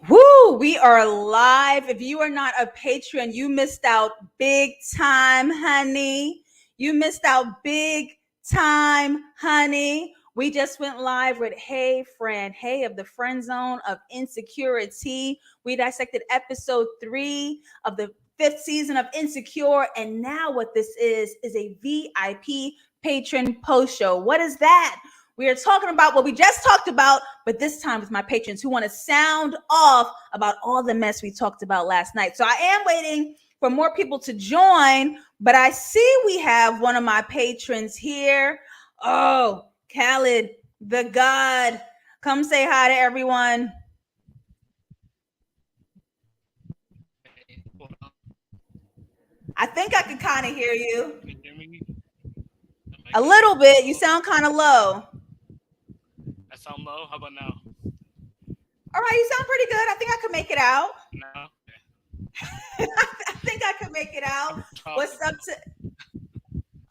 Woo, we are live. If you are not a patron, you missed out big time, honey. You missed out big time, honey. We just went live with Hey Friend, Hey of the Friend Zone of Insecurity. We dissected episode 3 of the 5th season of Insecure. And now what this is a VIP patron post show. What is that? We are talking about what we just talked about, but this time with my patrons who want to sound off about all the mess we talked about last night. So I am waiting for more people to join, but I see we have one of my patrons here. Oh, Khaled, the God. Come say hi to everyone. I think I can kind of hear you. Can you hear me? A little bit. You sound kind of low. I sound low. How about now? All right, you sound pretty good. I think I can make it out. No. I think I can make it out. What's up to?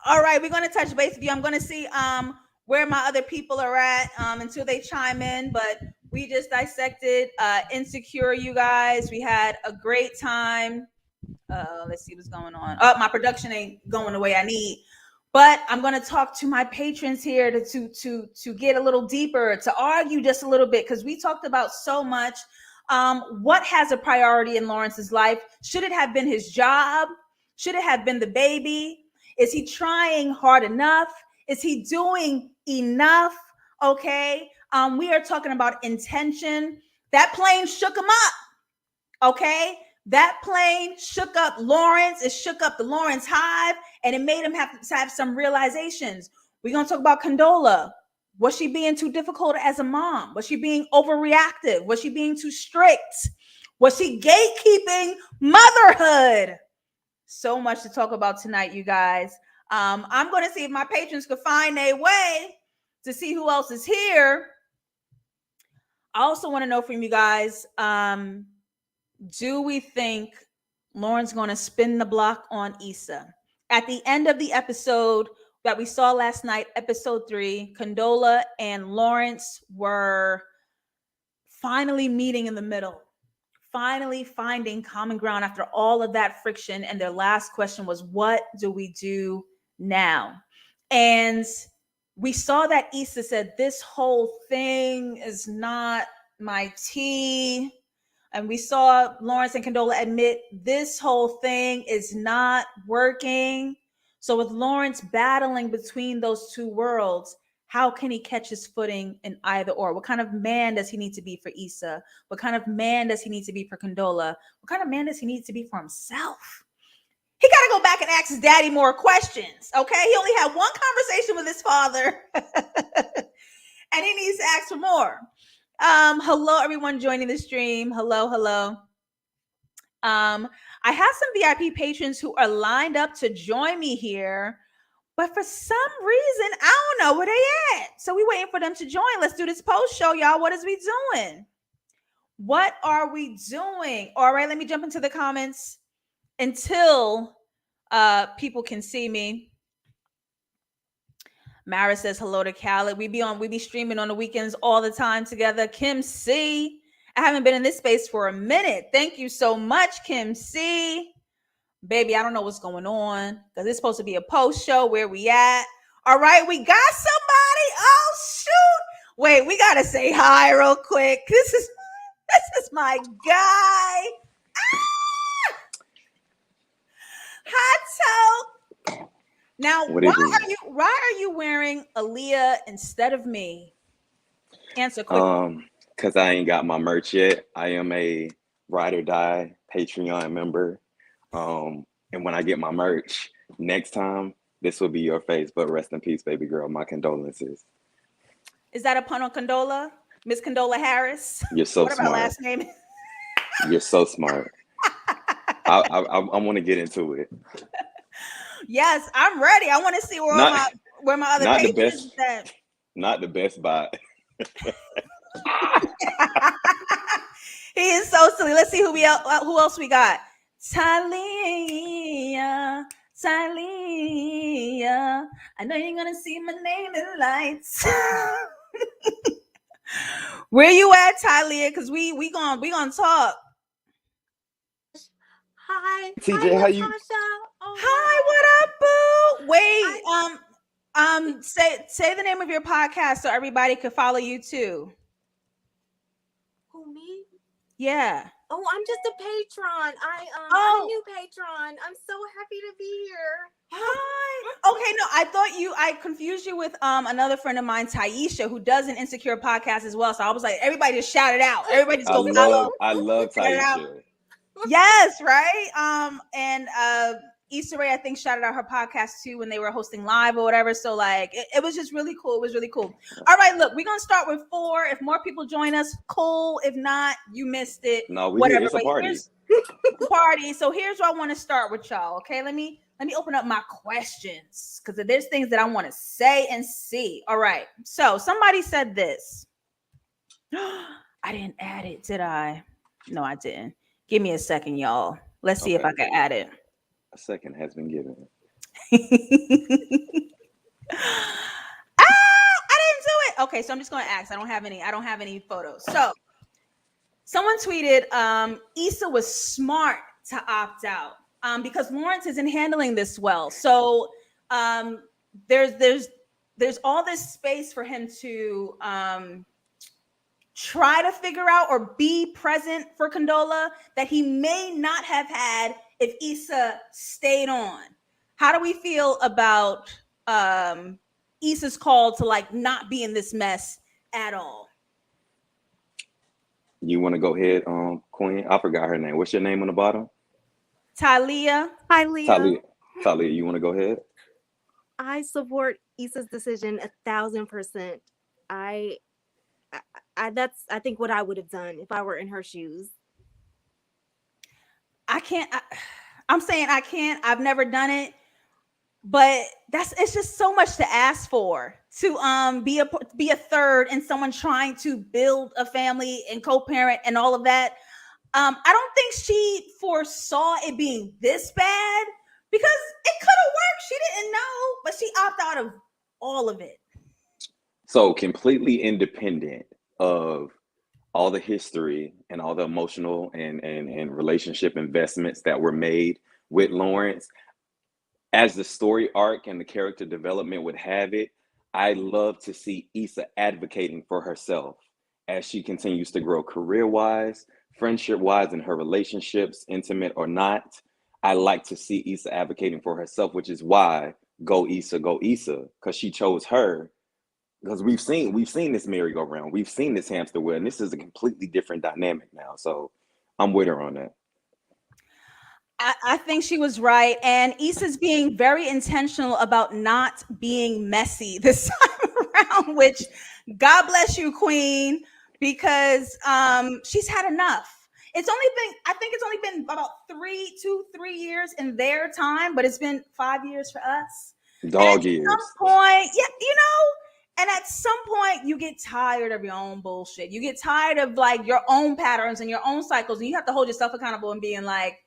All right, we're gonna touch base with you. I'm gonna see where my other people are at until they chime in. But we just dissected Insecure, you guys. We had a great time. Let's see what's going on. Oh, my production ain't going the way I need. But I'm going to talk to my patrons here to get a little deeper, to argue just a little bit, because we talked about so much. What has a priority in Lawrence's life? Should it have been his job? Should it have been the baby? Is he trying hard enough? Is he doing enough? Okay. We are talking about intention. That plane shook him up. Okay. That plane shook up Lawrence. It shook up the Lawrence hive, and it made him have to have some realizations. We're going to talk about Condola. Was she being too difficult as a mom? Was she being overreactive? Was she being too strict? Was she gatekeeping motherhood? So much to talk about tonight, you guys. I'm going to see if my patrons could find a way to see who else is here. I also want to know from you guys, do we think Lauren's going to spin the block on Issa? At the end of the episode that we saw last night, episode 3, Condola and Lawrence were finally meeting in the middle, finally finding common ground after all of that friction. And their last question was, what do we do now? And we saw that Issa said, this whole thing is not my tea. And we saw Lawrence and Condola admit this whole thing is not working. So with Lawrence battling between those two worlds, how can he catch his footing in either or? What kind of man does he need to be for Issa? What kind of man does he need to be for Condola? What kind of man does he need to be for himself? He got to go back and ask his daddy more questions, okay? He only had one conversation with his father, and he needs to ask for more. Hello, everyone joining the stream. Hello. I have some VIP patrons who are lined up to join me here, but for some reason, I don't know where they at. So we waiting for them to join. Let's do this post show, y'all. What is we doing? What are we doing? All right, let me jump into the comments until people can see me. Mara says hello to Khaled. We be streaming on the weekends all the time together. Kim C. I haven't been in this space for a minute. Thank you so much, Kim C. Baby, I don't know what's going on because it's supposed to be a post show. Where we at? All right, we got somebody. Oh shoot! Wait, we gotta say hi real quick. This is my guy. Hot toe. Now, why are you wearing Aaliyah instead of me? Answer quickly. Because I ain't got my merch yet. I am a Ride or Die Patreon member. And when I get my merch next time, this will be your face. But rest in peace, baby girl. My condolences. Is that a pun on Condola? Miss Condola Harris? You're so what smart. What about last name? You're so smart. I want to get into it. Yes, I'm ready. I want to see where my other patrons is at. Not the best bot. He is so silly. Let's see who else we got. Talia. I know you're gonna see my name in lights. Where you at, Talia? Because we gonna talk. Hi, TJ, how you? Latasha. Oh Hi, what up, boo? Wait, say the name of your podcast so everybody could follow you too. who me? Yeah. Oh, I'm just a patron. I'm a Oh, new patron. I'm so happy to be here. hi. Okay, no, I confused you with another friend of mine, Taisha, who does an Insecure podcast as well. So I was like, everybody just shout it out. Everybody just I go follow. love Shout it out. Taisha. Yes, right. And Issa Rae, I think, shouted out her podcast too when they were hosting live or whatever. So like it was just really cool. It was really cool. All right, look, we're gonna start with 4. If more people join us, cool. If not, you missed it. No, Whatever. it's a But party. here's the party. So here's where I want to start with y'all. Okay, let me open up my questions because there's things that I want to say and see. All right. So somebody said this. I didn't add it, did I? No, I didn't. Give me a second, y'all. Let's see if I can add it. A second has been given. I didn't do it. Okay, so I'm just going to ask. I don't have any photos. So someone tweeted, Issa was smart to opt out because Lawrence isn't handling this well. So there's all this space for him to try to figure out or be present for Condola that he may not have had if Issa stayed on. How do we feel about Issa's call to like not be in this mess at all? You want to go ahead, Queen? I forgot her name. What's your name on the bottom? Talia. Hi, Leah. Talia, you want to go ahead? I support Issa's decision 1,000%. That's I think what I would have done if I were in her shoes. I'm saying I can't. I've never done it, but it's just so much to ask for to be a third and someone trying to build a family and co-parent and all of that. I don't think she foresaw it being this bad because it could have worked. She didn't know, but she opted out of all of it. So completely independent of all the history and all the emotional and relationship investments that were made with Lawrence, as the story arc and the character development would have it, I love to see Issa advocating for herself as she continues to grow career-wise, friendship-wise, in her relationships, intimate or not. I like to see Issa advocating for herself, which is why go Issa, because she chose her. Because we've seen this merry-go-round, we've seen this hamster wheel, and this is a completely different dynamic now. So I'm with her on that. I think she was right. And Issa's being very intentional about not being messy this time around, which God bless you, Queen, because she's had enough. I think it's only been about 3 years in their time, but it's been 5 years for us. Dog years. At some point, and at some point you get tired of your own bullshit. You get tired of like your own patterns and your own cycles, and you have to hold yourself accountable and being like,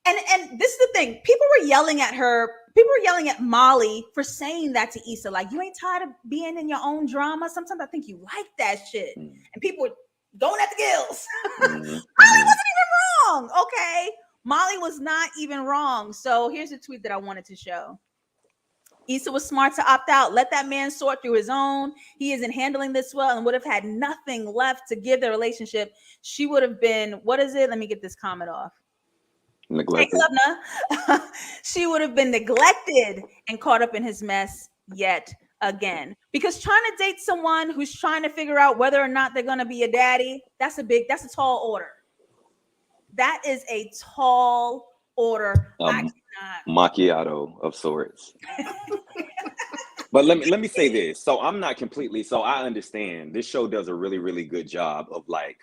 and this is the thing. People were yelling at her. People were yelling at Molly for saying that to Issa. Like, you ain't tired of being in your own drama? Sometimes I think you like that shit. And people were going at the gills. Molly wasn't even wrong. Okay. Molly was not even wrong. So here's a tweet that I wanted to show. Issa was smart to opt out. Let that man sort through his own. He isn't handling this well and would have had nothing left to give the relationship. She would have been, what is it? Let me get this comment off. Neglected. She would have been neglected and caught up in his mess yet again. Because trying to date someone who's trying to figure out whether or not they're going to be a daddy, that's a tall order. That is a tall order. Macchiato of sorts. But let me say this. So I'm not completely, so I understand this show does a really, really good job of like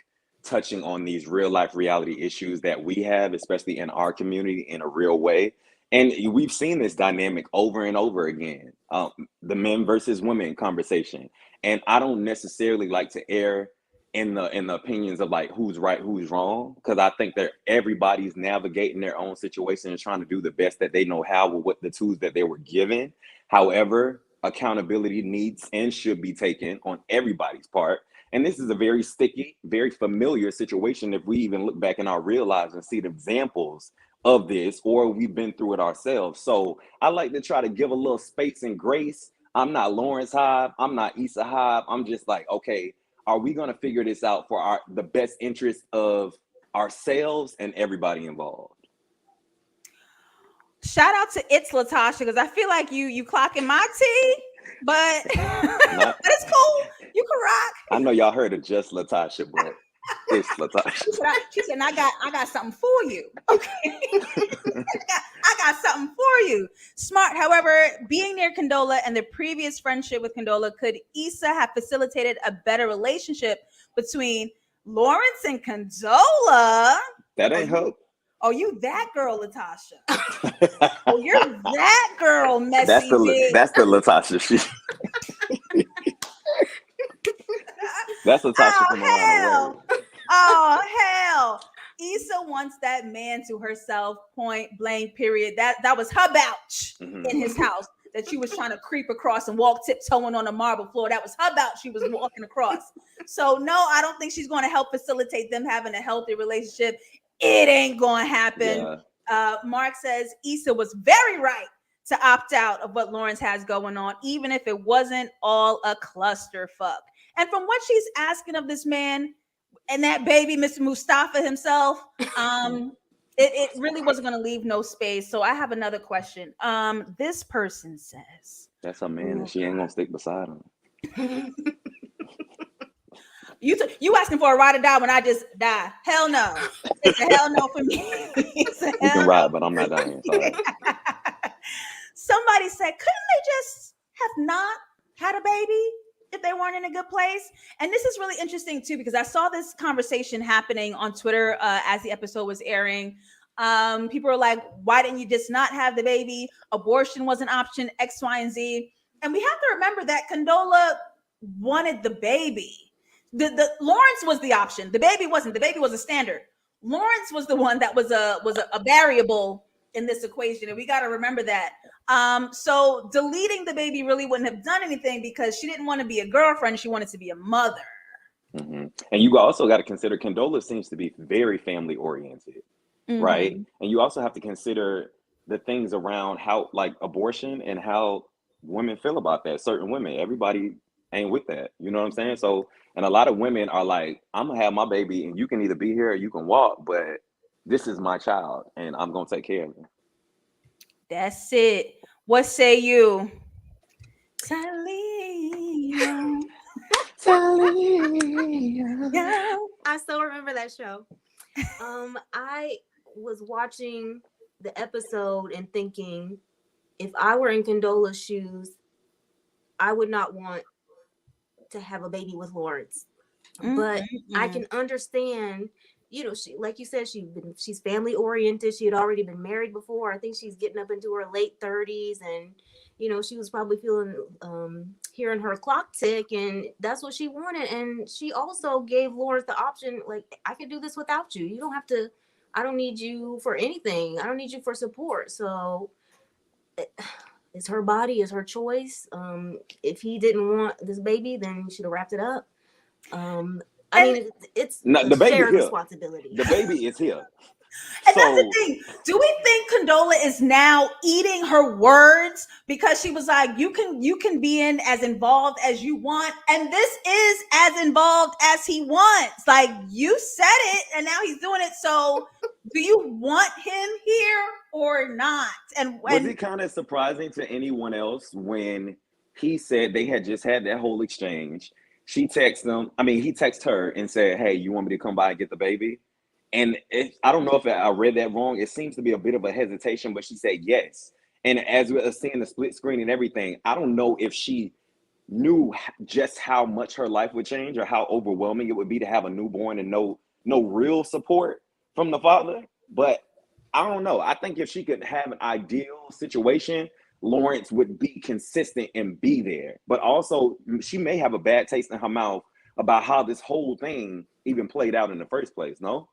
touching on these real life reality issues that we have, especially in our community, in a real way. And we've seen this dynamic over and over again, the men versus women conversation. And I don't necessarily like to err in the opinions of like who's right, who's wrong, because I think that everybody's navigating their own situation and trying to do the best that they know how with what the tools that they were given. However, accountability needs and should be taken on everybody's part. And this is a very sticky, very familiar situation if we even look back in our real lives and see the examples of this, or we've been through it ourselves. So I like to try to give a little space and grace. I'm not Lawrence Hive. I'm not Issa Hive. I'm just like, okay, are we going to figure this out for the best interest of ourselves and everybody involved? Shout out to It's Latasha, because I feel like you clocking my tea, but but it's cool. You can rock. I know y'all heard of JustLatasha, but it's Latasha. She said, I got something for you. Okay. I got something for you. Smart. However, being near Condola and the previous friendship with Condola, could Issa have facilitated a better relationship between Lawrence and Condola? That ain't hope. Oh, you that girl, Latasha. Oh, you're that girl, messy. That's the Latasha. That's Latasha from around the world. Oh, hell. Issa wants that man to herself, point blank, period. That was her couch in his house that she was trying to creep across and walk tiptoeing on the marble floor. That was her couch she was walking across. So, no, I don't think she's going to help facilitate them having a healthy relationship. It ain't going to happen. Yeah. Mark says Issa was very right to opt out of what Lawrence has going on, even if it wasn't all a clusterfuck. And from what she's asking of this man and that baby, Mr. Mustafa himself, it really wasn't going to leave no space. So I have another question. This person says that's a man, and she ain't gonna stick beside him. You asking for a ride or die when I just die? Hell no. It's a hell no for me. You can ride, but I'm not dying. Sorry. Somebody said, couldn't they just have not had a baby if they weren't in a good place? And this is really interesting too, because I saw this conversation happening on Twitter as the episode was airing. People were like, why didn't you just not have the baby? Abortion was an option, X, Y, and Z. And we have to remember that Condola wanted the baby. The Lawrence was the option. The baby wasn't. The baby was a standard. Lawrence was the one that was a variable in this equation, and we got to remember that. So deleting the baby really wouldn't have done anything because she didn't want to be a girlfriend. She wanted to be a mother. Mm-hmm. And you also got to consider Condola seems to be very family oriented, right? And you also have to consider the things around how, like abortion, and how women feel about that. Certain women, everybody ain't with that. You know what I'm saying? So, and a lot of women are like, I'm gonna have my baby and you can either be here or you can walk, but this is my child and I'm gonna take care of it. That's it. What say you? Talia. I still remember that show. I was watching the episode and thinking, if I were in Condola's shoes, I would not want to have a baby with Lawrence. But I can understand, you know, she, like you said, she's family oriented. She had already been married before. I think she's getting up into her late 30s, and you know, she was probably feeling hearing her clock tick, and that's what she wanted. And she also gave Lawrence the option, like, I can do this without you. You don't have to. I don't need you for anything. I don't need you for support. So it's her body, it's her choice. If he didn't want this baby, then he should have wrapped it up. I mean, it's the baby shared here. Responsibility. The baby is here. And that's the thing. Do we think Condola is now eating her words because she was like, you can be in as involved as you want, and this is as involved as he wants. Like, you said it, and now he's doing it. So, do you want him here or not? And was it kind of surprising to anyone else when he said they had just had that whole exchange? She texted him. I mean, he texted her and said, "Hey, you want me to come by and get the baby?" And I don't know if I read that wrong. It seems to be a bit of a hesitation, but she said yes. And as we were seeing the split screen and everything, I don't know if she knew just how much her life would change or how overwhelming it would be to have a newborn and no real support from the father. But I don't know. I think if she could have an ideal situation, Lawrence would be consistent and be there. But also, she may have a bad taste in her mouth about how this whole thing even played out in the first place, no?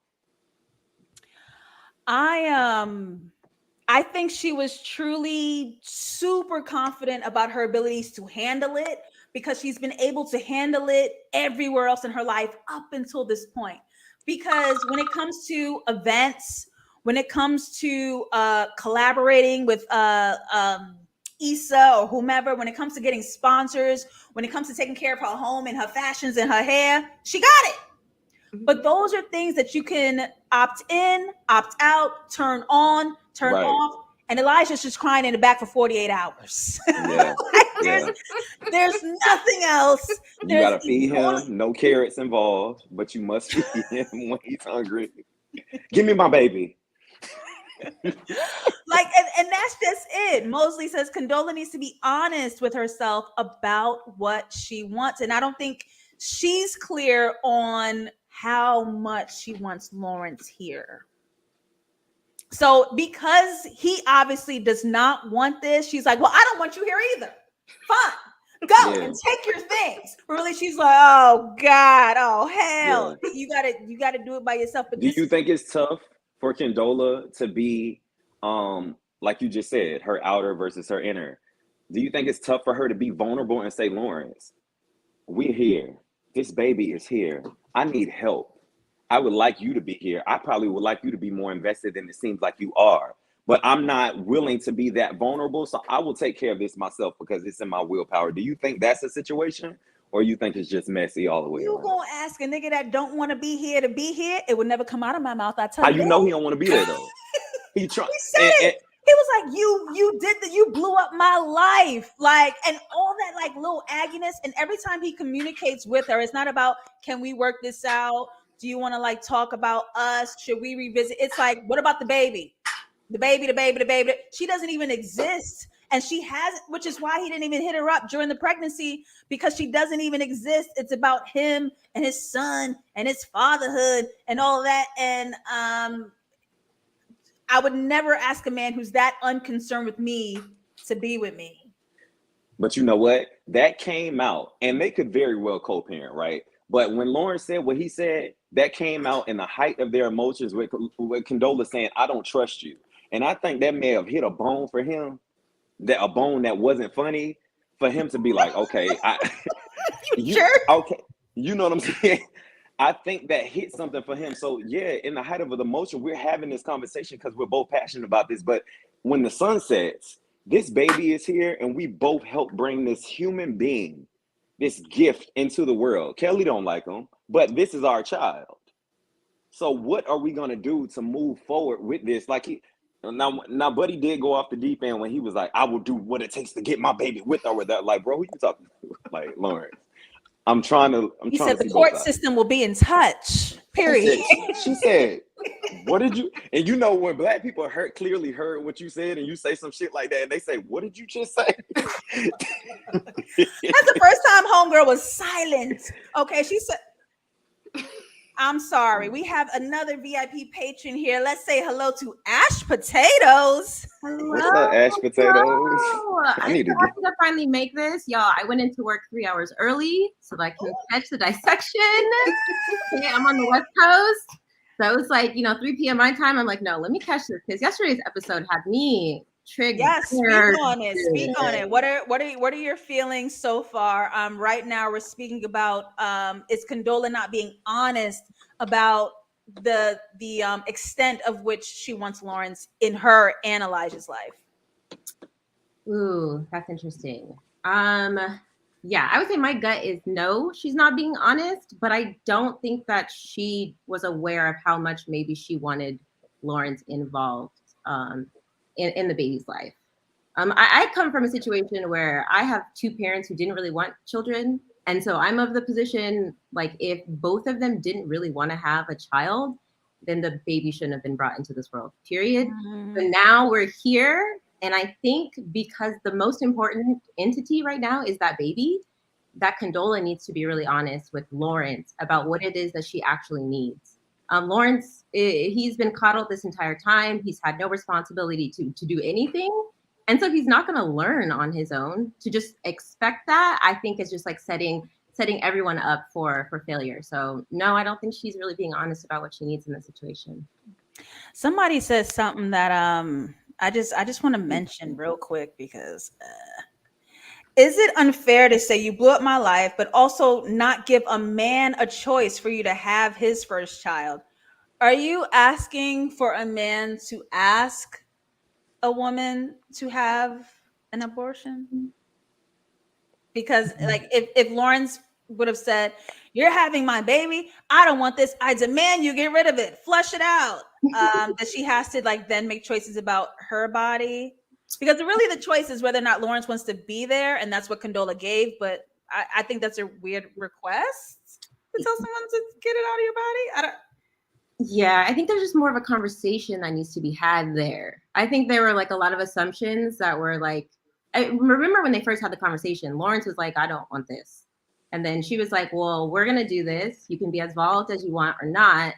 I think she was truly super confident about her abilities to handle it because she's been able to handle it everywhere else in her life up until this point. Because when it comes to events, when it comes to collaborating with Issa or whomever, when it comes to getting sponsors, when it comes to taking care of her home and her fashions and her hair, she got it. But those are things that you can opt in, opt out, turn on, turn Right. off. And Elijah's just crying in the back for 48 hours. Yeah. Like, Yeah. there's nothing else. You There's gotta feed him. No carrots involved, but you must feed him when he's hungry. Give me my baby. like, and that's just it. Mosley says Condola needs to be honest with herself about what she wants. And I don't think she's clear on how much she wants Lawrence here. So because he obviously does not want this, she's like, well, I don't want you here either. Fine. Go Yeah. and take your things. But really, she's like, oh God, oh hell. Yeah. You gotta do it by yourself. But Do you think it's tough for Condola to be like you just said, her outer versus her inner? Do you think it's tough for her to be vulnerable and say, Lawrence, we're here. This baby is here. I need help. I would like you to be here. I probably would like you to be more invested than it seems like you are. But I'm not willing to be that vulnerable. So I will take care of this myself because it's in my willpower. Do you think that's a situation? Or you think it's just messy all the way you around? gonna ask a nigga that don't want to be here to be here? It would never come out of my mouth. I tell How you. you know he don't want to be there though? He said it. He was like, you blew up my life. Like, and all that like little agginess. And every time he communicates with her, it's not about, can we work this out? Do you want to like talk about us? Should we revisit? It's like, what about the baby? The baby. She doesn't even exist. And she hasn't, which is why he didn't even hit her up during the pregnancy, because she doesn't even exist. It's about him and his son and his fatherhood and all that. And I would never ask a man who's that unconcerned with me to be with me. But you know what? That came out, and they could very well co-parent, right? But when Lawrence said what he said, that came out in the height of their emotions with Condola saying, I don't trust you. And I think that may have hit a bone for him, that a bone that wasn't funny, for him to be like, okay, okay, you know what I'm saying? I think that hit something for him. So yeah, in the height of the emotion, we're having this conversation because we're both passionate about this. But when the sun sets, this baby is here, and we both help bring this human being, this gift into the world. Kelly don't like him, but this is our child. So what are we gonna do to move forward with this? Like now, Buddy did go off the deep end when he was like, "I will do what it takes to get my baby with or without." Like, bro, who you talking to? Like, Lawrence. He said the court system will be in touch. Period. She said, what did you? And you know, when black people clearly heard what you said, and you say some shit like that, and they say, what did you just say? That's the first time homegirl was silent. Okay, she said, I'm sorry. We have another VIP patron here. Let's say hello to Ash Potatoes. Hello. What's up, Ash Potatoes? I'm so happy to finally make this. Y'all, I went into work 3 hours early so that I can catch the dissection. Okay, I'm on the West Coast. So it was like, 3 p.m. my time. I'm like, no, let me catch this, because yesterday's episode had me triggered. Yes, speak on it. What are your feelings so far? Right now we're speaking about is Condola not being honest about the extent of which she wants Lawrence in her and Elijah's life. Ooh, that's interesting. Yeah, I would say my gut is no, she's not being honest, but I don't think that she was aware of how much maybe she wanted Lawrence involved in the baby's life. I come from a situation where I have two parents who didn't really want children. And so I'm of the position, like, if both of them didn't really want to have a child, then the baby shouldn't have been brought into this world, period. Mm-hmm. But now we're here. And I think because the most important entity right now is that baby, that Condola needs to be really honest with Lawrence about what it is that she actually needs. Lawrence, he's been coddled this entire time. He's had no responsibility to do anything. And so he's not going to learn on his own. To just expect that, I think, is just like setting everyone up for failure. So no, I don't think she's really being honest about what she needs in this situation. Somebody says something that I just want to mention real quick because is it unfair to say you blew up my life, but also not give a man a choice for you to have his first child? Are you asking for a man to ask a woman to have an abortion? Because like if Lawrence would have said, "You're having my baby, I don't want this, I demand you get rid of it, flush it out," that she has to like then make choices about her body, because really the choice is whether or not Lawrence wants to be there, and that's what Condola gave. But I think that's a weird request to tell someone to get it out of your body. I don't. Yeah, I think there's just more of a conversation that needs to be had there. I think there were like a lot of assumptions that were like, I remember when they first had the conversation, Lawrence was like, I don't want this. And then she was like, well, we're going to do this. You can be as violent as you want or not.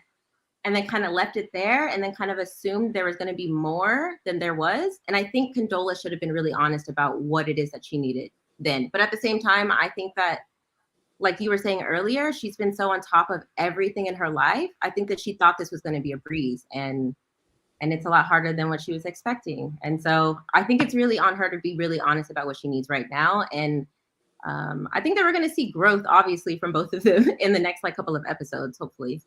And then kind of left it there and then kind of assumed there was going to be more than there was. And I think Condola should have been really honest about what it is that she needed then. But at the same time, I think that, like you were saying earlier, she's been so on top of everything in her life. I think that she thought this was going to be a breeze, and it's a lot harder than what she was expecting. And so I think it's really on her to be really honest about what she needs right now. And I think that we're going to see growth, obviously, from both of them in the next like couple of episodes, hopefully.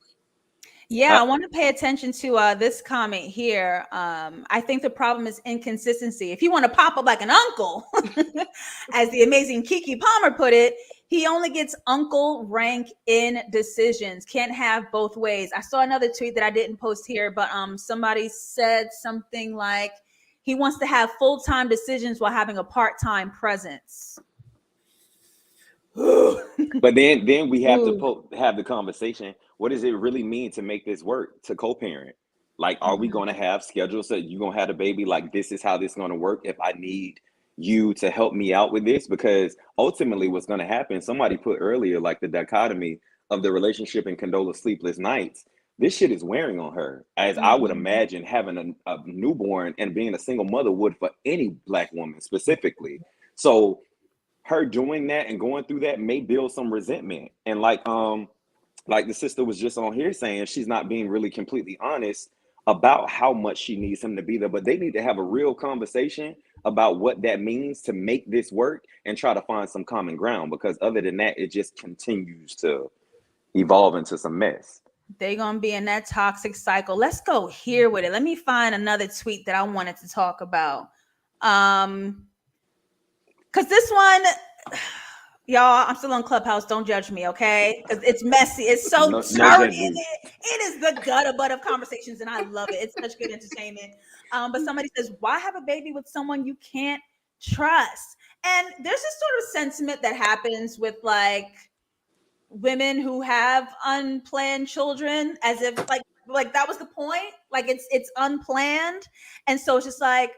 Yeah, I want to pay attention to this comment here. I think the problem is inconsistency. If you want to pop up like an uncle, as the amazing Keke Palmer put it, he only gets uncle rank in decisions. Can't have both ways. I saw another tweet that I didn't post here, but somebody said something like he wants to have full-time decisions while having a part-time presence. But then we have to have the conversation. What does it really mean to make this work, to co-parent? Like, are we going to have schedules that you're going to have a baby? Like, this is how this is going to work if I need you to help me out with this? Because ultimately what's going to happen, somebody put earlier, like the dichotomy of the relationship and Condola's sleepless nights. This shit is wearing on her, as I would imagine having a newborn and being a single mother would for any Black woman specifically. So her doing that and going through that may build some resentment. And like the sister was just on here saying, she's not being really completely honest about how much she needs him to be there. But they need to have a real conversation about what that means to make this work and try to find some common ground, because other than that, it just continues to evolve into some mess. They're gonna be in that toxic cycle. Let's go here with it. Let me find another tweet that I wanted to talk about. Because this one, y'all, I'm still on Clubhouse. Don't judge me, okay? Because it's messy. It's so dirty. It is the gutter butt of conversations, and I love it. It's such good entertainment. But somebody says, why have a baby with someone you can't trust? And there's this sort of sentiment that happens with like women who have unplanned children, as if like that was the point. Like it's unplanned, and so it's just like,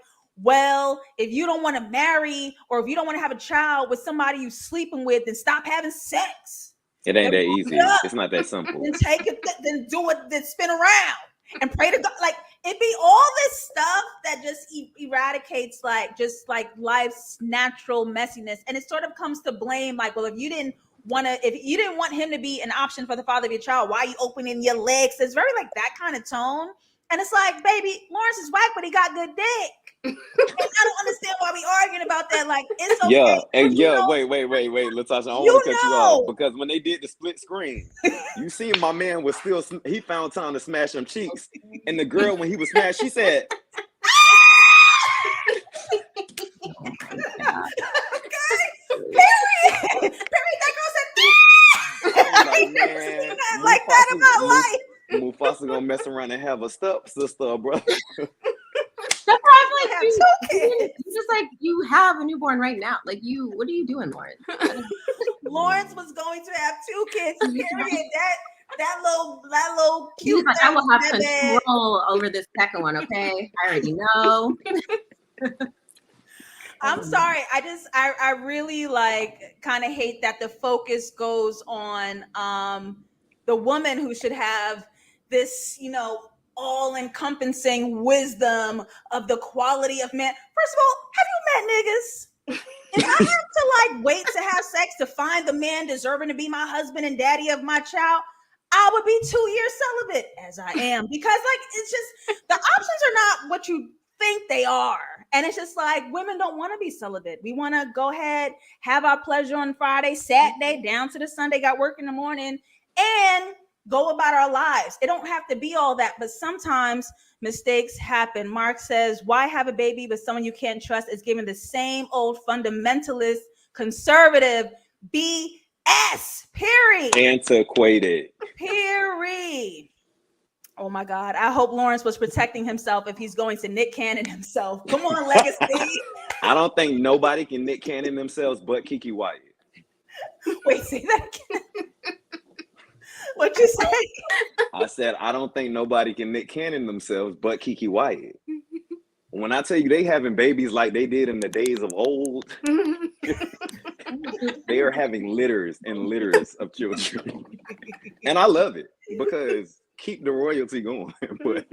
well, if you don't want to marry or if you don't want to have a child with somebody you sleeping with, then stop having sex. It ain't that easy. It's not that simple. Then take it, then do it, then spin around and pray to God. Like it be all this stuff that just eradicates like just like life's natural messiness, and it sort of comes to blame. Like, well, if you didn't want him to be an option for the father of your child, why are you opening your legs? It's very like that kind of tone, and it's like, baby, Lawrence is whack, but he got good dick. And I don't understand why we arguing about that. Like, it's okay. Yeah, and wait, Latasha, I want to cut you off, because when they did the split screen, you see my man was still, he found time to smash them cheeks, and the girl, when he was smashed, she said, Period. That girl said, like, man, like that in my life. Mufasa gonna mess around and have a step sister, bro. That's why I'm like, it's just like, you have a newborn right now. Like, what are you doing, Lawrence? Lawrence was going to have 2 kids. Period. That little cute. Like, I will have control over this second one. Okay, I already know. I'm sorry. I really like kind of hate that the focus goes on the woman who should have this, all-encompassing wisdom of the quality of man. First of all, have you met niggas? If I have to like wait to have sex to find the man deserving to be my husband and daddy of my child, I would be 2 years celibate as I am, because like it's just the options are not what you think they are. And it's just like women don't want to be celibate. We want to go ahead, have our pleasure on Friday, Saturday, down to the Sunday, got work in the morning, and go about our lives. It don't have to be all that, but sometimes mistakes happen. Mark says, why have a baby with someone you can't trust? Is giving the same old fundamentalist, conservative BS. Period. Antiquated. Period. Oh my God. I hope Lawrence was protecting himself if he's going to Nick Cannon himself. Come on, Legacy. I don't think nobody can Nick Cannon themselves but Kiki Wyatt. Wait, say that again. What you say? I said, I don't think nobody can Nick Cannon themselves but Kiki Wyatt. When I tell you they having babies like they did in the days of old, they are having litters and litters of children. And I love it because keep the royalty going. But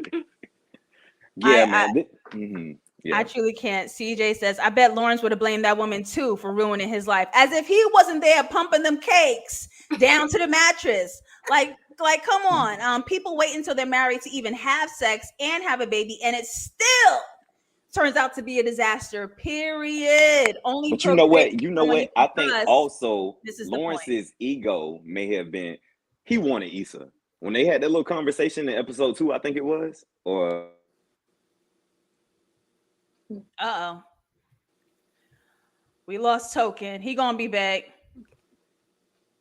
yeah, man. Yeah. I truly can't. CJ says, I bet Lawrence would have blamed that woman too for ruining his life. As if he wasn't there pumping them cakes down to the mattress. Like, come on. People wait until they're married to even have sex and have a baby, and it still turns out to be a disaster. Period. Only. But you know what? I think also This is Lawrence's ego may have been, he wanted Issa. When they had that little conversation in episode 2, I think it was, or uh-oh. We lost Token. He gonna be back.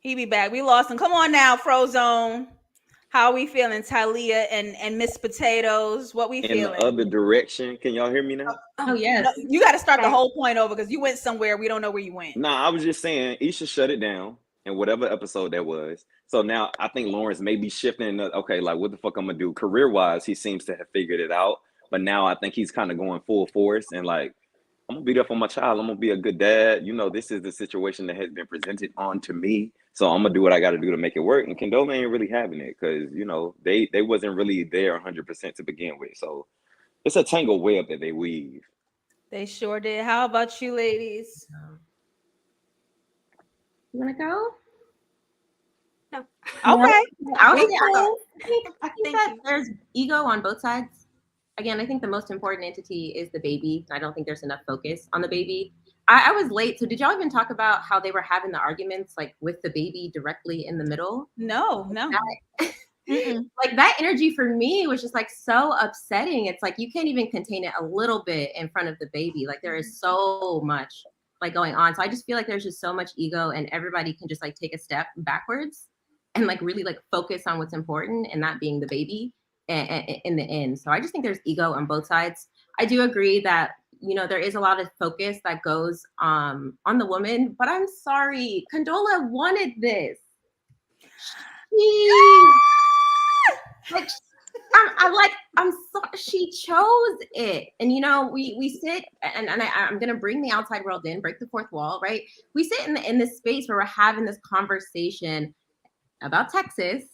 He be back. We lost him. Come on now, Frozone. How are we feeling, Talia and Miss Potatoes? What we feeling? in the other direction. Can y'all hear me now? Oh yes. No, you got to start the whole point over because you went somewhere. We don't know where you went. Nah, I was just saying Issa shut it down in whatever episode that was. So now I think Lawrence may be shifting. Okay, like what the fuck I'm gonna do? Career-wise, he seems to have figured it out. But now I think he's kind of going full force and like, I'm gonna be there for my child. I'm gonna be a good dad. You know, this is the situation that has been presented onto me. So I'm gonna do what I gotta do to make it work. And Condola ain't really having it because, you know, they wasn't really there 100% to begin with. So it's a tangled web that they weave. They sure did. How about you, ladies? You want to go? No. Okay. I'll We say cool. I think that there's ego on both sides. Again, I think the most important entity is the baby. I don't think there's enough focus on the baby. I was late, so did y'all even talk about how they were having the arguments like with the baby directly in the middle? No. Like that energy for me was just like so upsetting. It's like you can't even contain it a little bit in front of the baby. Like there is so much like going on. So I just feel like there's just so much ego and everybody can just like take a step backwards and like really like focus on what's important and that being the baby in the end. So I just think there's ego on both sides. I do agree that, you know, there is a lot of focus that goes on the woman, but I'm sorry, Condola wanted this. She chose it. And, you know, we sit and I'm going to bring the outside world in, break the fourth wall, right? We sit in this space where we're having this conversation about Texas,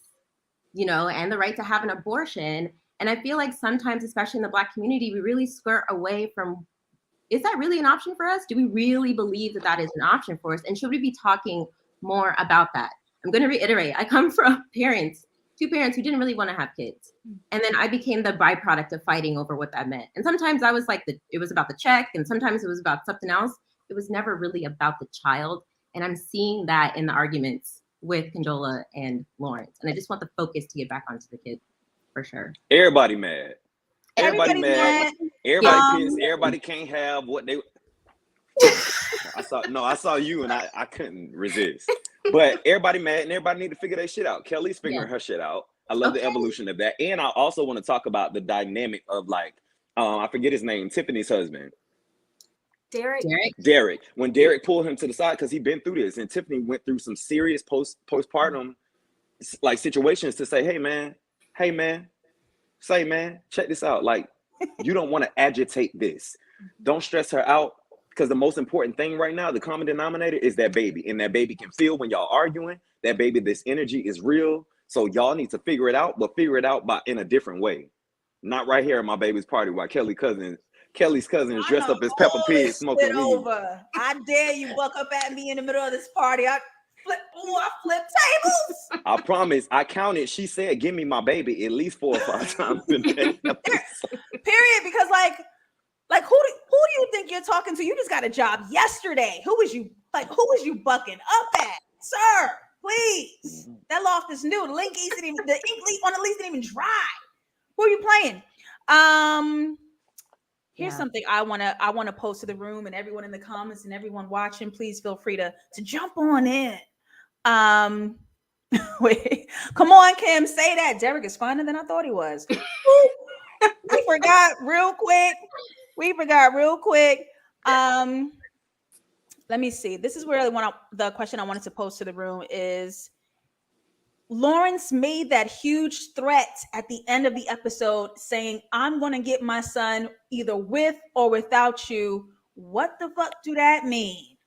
you know, and the right to have an abortion. And I feel like sometimes, especially in the Black community, we really skirt away from, is that really an option for us? Do we really believe that that is an option for us? And should we be talking more about that? I'm going to reiterate, I come from two parents who didn't really want to have kids. And then I became the byproduct of fighting over what that meant. And sometimes I was like, it was about the check, and sometimes it was about something else. It was never really about the child. And I'm seeing that in the arguments with Condola and Lawrence. And I just want the focus to get back onto the kid for sure. Everybody mad. Everybody mad. Everybody pissed. Um, Everybody can't have what they. I saw you and I couldn't resist. But everybody mad and everybody need to figure their shit out. Kelly's figuring her shit out. I love the evolution of that. And I also want to talk about the dynamic of like, I forget his name, Tiffany's husband. Derek. When Derek pulled him to the side, because he'd been through this, and Tiffany went through some serious postpartum like situations to say, hey man, check this out. Like, you don't want to agitate this. Don't stress her out. Because the most important thing right now, the common denominator is that baby. And that baby can feel when y'all arguing. That baby, this energy is real. So y'all need to figure it out, but figure it out in a different way. Not right here at my baby's party while Kelly's cousin is dressed up as Peppa Pig smoking weed. Over. I dare you buck up at me in the middle of this party. I flip tables. I promise. I counted. She said, give me my baby at least 4 or 5 times a day. Period. Because like, Like who do you think you're talking to? You just got a job yesterday. Who was you bucking up at, sir? Please, that loft is new. The ink on the lease didn't even dry. Who are you playing? Here's something I wanna post to the room and everyone in the comments and everyone watching. Please feel free to jump on in. Wait, come on, Kim, say that. Derek is finer than I thought he was. We forgot real quick. Let me see. This is where the question I wanted to pose to the room is: Lawrence made that huge threat at the end of the episode saying, I'm going to get my son either with or without you. What the fuck do that mean?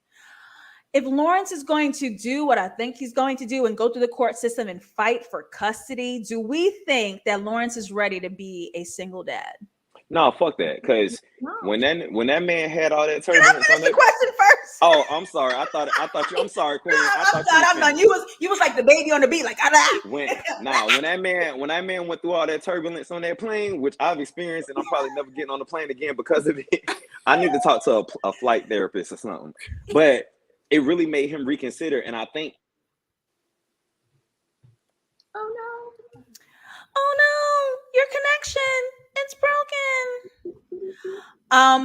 If Lawrence is going to do what I think he's going to do and go through the court system and fight for custody, do we think that Lawrence is ready to be a single dad? No, fuck that. Because when that man had all that Can I turbulence finish on the that. question first? Oh, I'm sorry. I thought you. I'm sorry, Queen. I'm done. You was like the baby on the beat, like when that man went through all that turbulence on that plane, which I've experienced, and I'm probably never getting on the plane again because of it. I need to talk to a flight therapist or something. But it really made him reconsider, and I think. Oh no, your connection, it's broken.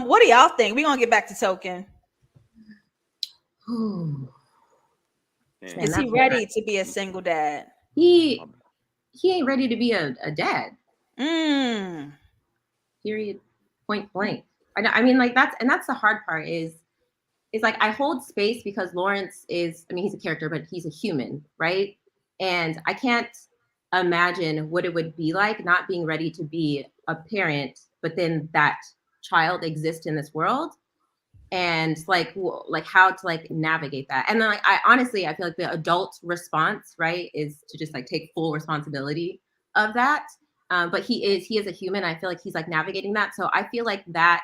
What do y'all think? We're gonna get back to Token. Is he ready to be a single dad? He ain't ready to be a dad. Period. Point blank. I mean, like that's the hard part is like I hold space because Lawrence is, I mean, he's a character, but he's a human, right? And I can't imagine what it would be like not being ready to be a parent, but then that child exists in this world, and like how to like navigate that. And then like I feel like the adult response, right, is to just like take full responsibility of that. But he is a human. I feel like he's like navigating that. So I feel like that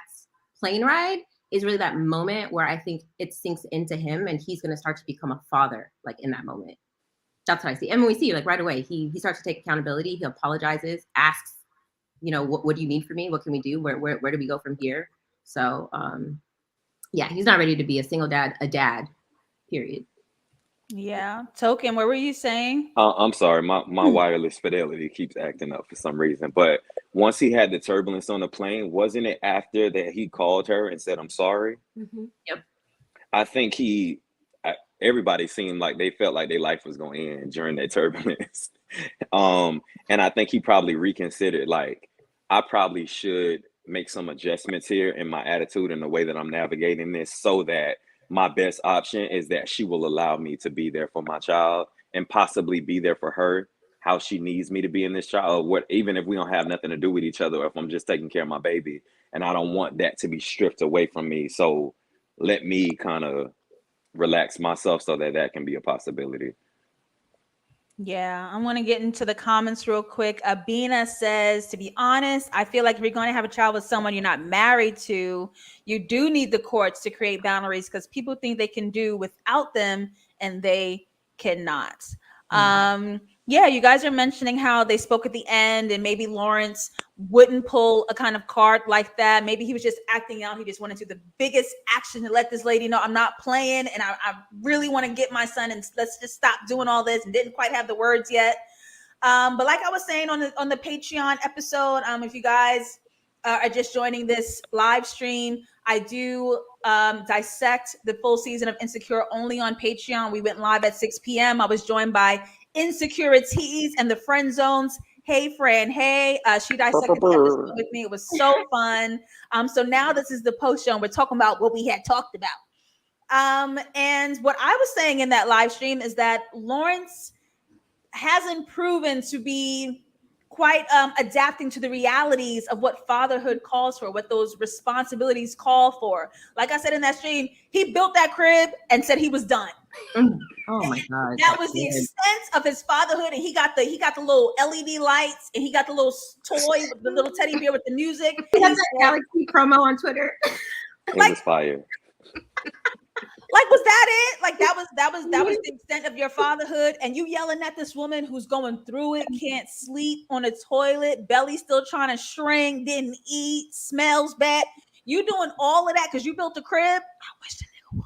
plane ride is really that moment where I think it sinks into him and he's going to start to become a father, like in that moment. That's what I see. And when we see like right away, he starts to take accountability. He apologizes, asks, you know, what do you need from me? What can we do? Where do we go from here? So, yeah, he's not ready to be a single dad, a dad, period. Yeah. Token, what were you saying? I'm sorry, my wireless fidelity keeps acting up for some reason. But once he had the turbulence on the plane, wasn't it after that he called her and said, I'm sorry? Mm-hmm. Yep. I think everybody seemed like they felt like their life was going to end during that turbulence. And I think he probably reconsidered, like, I probably should make some adjustments here in my attitude and the way that I'm navigating this, so that my best option is that she will allow me to be there for my child and possibly be there for her how she needs me to be in this child, what, even if we don't have nothing to do with each other, or if I'm just taking care of my baby, and I don't want that to be stripped away from me. So let me kind of relax myself so that can be a possibility. Yeah, I want to get into the comments real quick. Abina says, to be honest, I feel like if you're going to have a child with someone you're not married to, you do need the courts to create boundaries, because people think they can do without them and they cannot. Yeah, you guys are mentioning how they spoke at the end and maybe Lawrence wouldn't pull a kind of card like that. Maybe he was just acting out. He just wanted to do the biggest action to let this lady know, I'm not playing and I really want to get my son, and let's just stop doing all this, and didn't quite have the words yet. But like I was saying on the Patreon episode, if you guys are just joining this live stream, I do dissect the full season of Insecure only on Patreon. We went live at 6 p.m. I was joined by Insecurities and the Friend Zones. Hey, Fran. Hey, she dissected the episode with me. It was so fun. So now this is the post show, and we're talking about what we had talked about. And what I was saying in that live stream is that Lawrence hasn't proven to be quite adapting to the realities of what fatherhood calls for, what those responsibilities call for. Like I said in that stream, he built that crib and said he was done. Oh my God. That was the extent of his fatherhood. And he got the little LED lights, and he got the little toy with the little teddy bear with the music. He got that Galaxy promo on Twitter. It was fire. Like, was that it? Like that was the extent of your fatherhood, and you yelling at this woman who's going through it, can't sleep on a toilet, belly still trying to shrink, didn't eat, smells bad. You doing all of that because you built a crib? I wish the nigga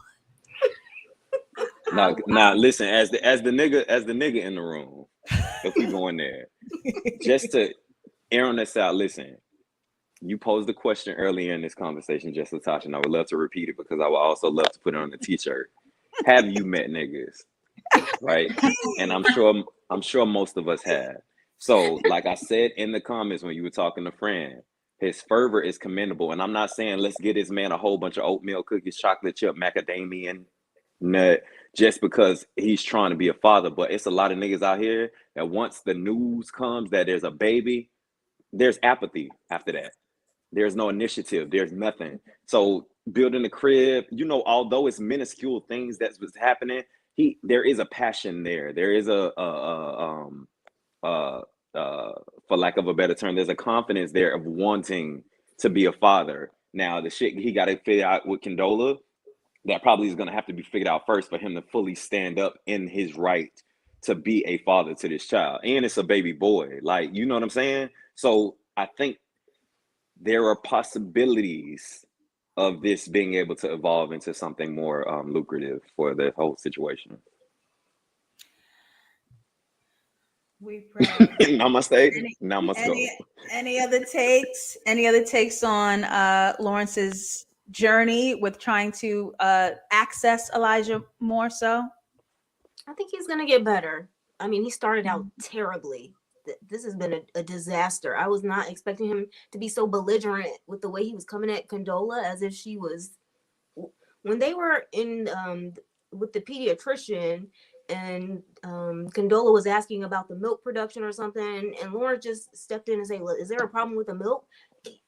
would. Now, listen, as the nigga in the room, if we go in there, just to air on this out, listen, you posed the question earlier in this conversation, JustLatasha, and I would love to repeat it because I would also love to put it on the t-shirt. Have you met niggas? Right? And I'm sure most of us have. So, like I said in the comments when you were talking to Fran, his fervor is commendable. And I'm not saying let's get this man a whole bunch of oatmeal cookies, chocolate chip, macadamia nut, just because he's trying to be a father. But it's a lot of niggas out here that once the news comes that there's a baby, there's apathy after that. There's no initiative. There's nothing. So building a crib, you know, although it's minuscule things that was happening, there is a passion there. There is for lack of a better term, there's a confidence there of wanting to be a father. Now, the shit he got to figure out with Condola, that probably is going to have to be figured out first for him to fully stand up in his right to be a father to this child. And it's a baby boy. Like, you know what I'm saying? So I think there are possibilities of this being able to evolve into something more lucrative for the whole situation. We pray. Namaste. Namaste. Any other takes? Any other takes on Lawrence's journey with trying to access Elijah more so? I think he's gonna get better. I mean, he started out terribly. This has been a disaster. I was not expecting him to be so belligerent with the way he was coming at Condola, as if she was. When they were in with the pediatrician, and Condola was asking about the milk production or something, and Lawrence just stepped in and said, "Is there a problem with the milk?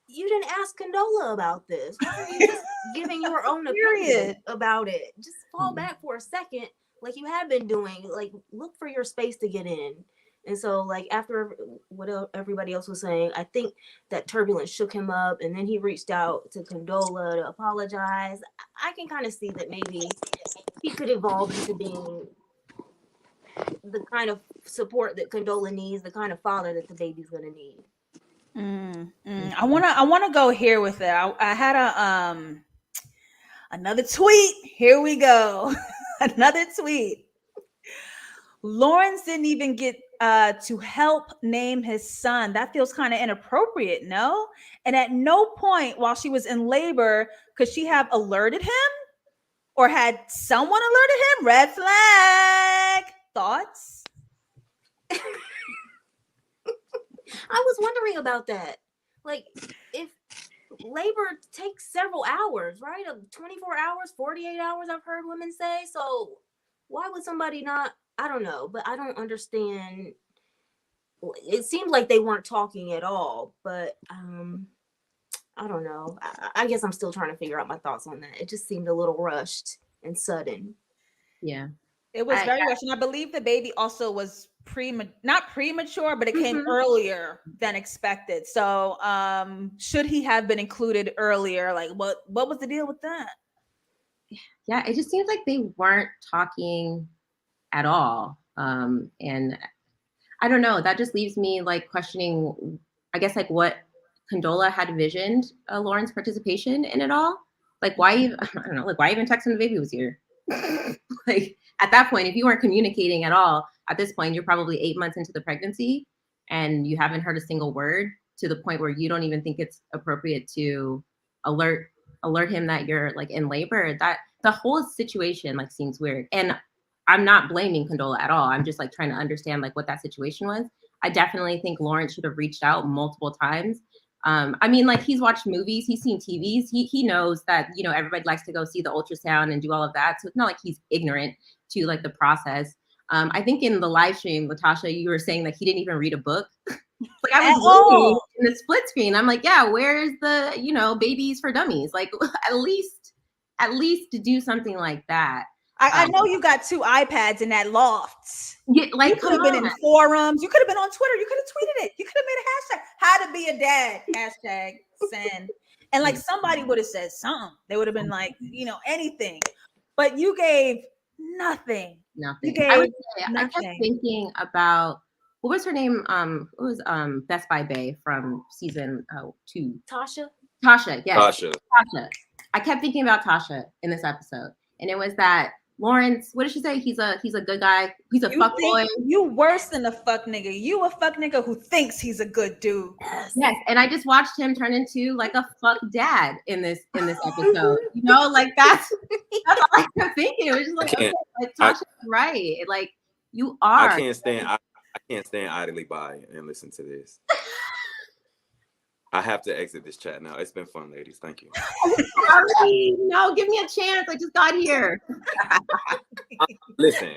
You didn't ask Condola about this. Why are you just giving your own opinion about it? Just fall back for a second, like you have been doing. Like, look for your space to get in." And so, like, after what everybody else was saying, I think that turbulence shook him up, and then he reached out to Condola to apologize. I can kind of see that maybe he could evolve into being the kind of support that Condola needs, the kind of father that the baby's gonna need. I wanna go here with it. I had another tweet. Here we go. Another tweet. Lawrence didn't even get to help name his son. That feels kind of inappropriate, no? And at no point while she was in labor could she have alerted him or had someone alerted him. Red flag. Thoughts? I was wondering about that. Like, if labor takes several hours, right? 24 hours, 48 hours, I've heard women say. So why would somebody not? I don't know, but I don't understand. It seemed like they weren't talking at all, but I don't know. I guess I'm still trying to figure out my thoughts on that. It just seemed a little rushed and sudden. Yeah. It was very rushed. And I believe the baby also was not premature, but it came earlier than expected. So should he have been included earlier? Like, what was the deal with that? Yeah, it just seems like they weren't talking at all. And I don't know, that just leaves me like questioning, I guess, like what Condola had visioned Lauren's participation in it all. Like, why even, I don't know, like, why even text when the baby was here? Like, at that point, if you weren't communicating at all, at this point, you're probably 8 months into the pregnancy and you haven't heard a single word, to the point where you don't even think it's appropriate to alert him that you're like in labor. That the whole situation like seems weird. And I'm not blaming Condola at all. I'm just like trying to understand like what that situation was. I definitely think Lawrence should have reached out multiple times. I mean, like, he's watched movies, he's seen TVs, he knows that, you know, everybody likes to go see the ultrasound and do all of that. So it's not like he's ignorant to like the process. I think in the live stream, Latasha, you were saying that he didn't even read a book. Like, I was looking in the split screen. I'm like, yeah, where's the, you know, Babies for Dummies? Like, at least to do something like that. I know you got 2 iPads in that loft. Yeah, like, you could have been in forums. You could have been on Twitter. You could have tweeted it. You could have made a hashtag. How to be a dad. Hashtag send. And like somebody would have said something. They would have been like, you know, anything. But you gave nothing. Nothing. You gave nothing. I kept thinking about, what was her name? It was Best Buy Bae from season 2. Tasha? Tasha, yes. Tasha. Tasha. I kept thinking about Tasha in this episode. And it was that Lawrence, what did she say? He's a good guy. He's a fuck boy. You worse than a fuck nigga. You a fuck nigga who thinks he's a good dude. Yes. And I just watched him turn into like a fuck dad in this episode. You know, like that's all I kept thinking. It was just like, okay, like Tasha's right. Like you are. I can't stand idly by and listen to this. I have to exit this chat now. It's been fun, ladies. Thank you. Sorry. No, give me a chance. I just got here. Listen.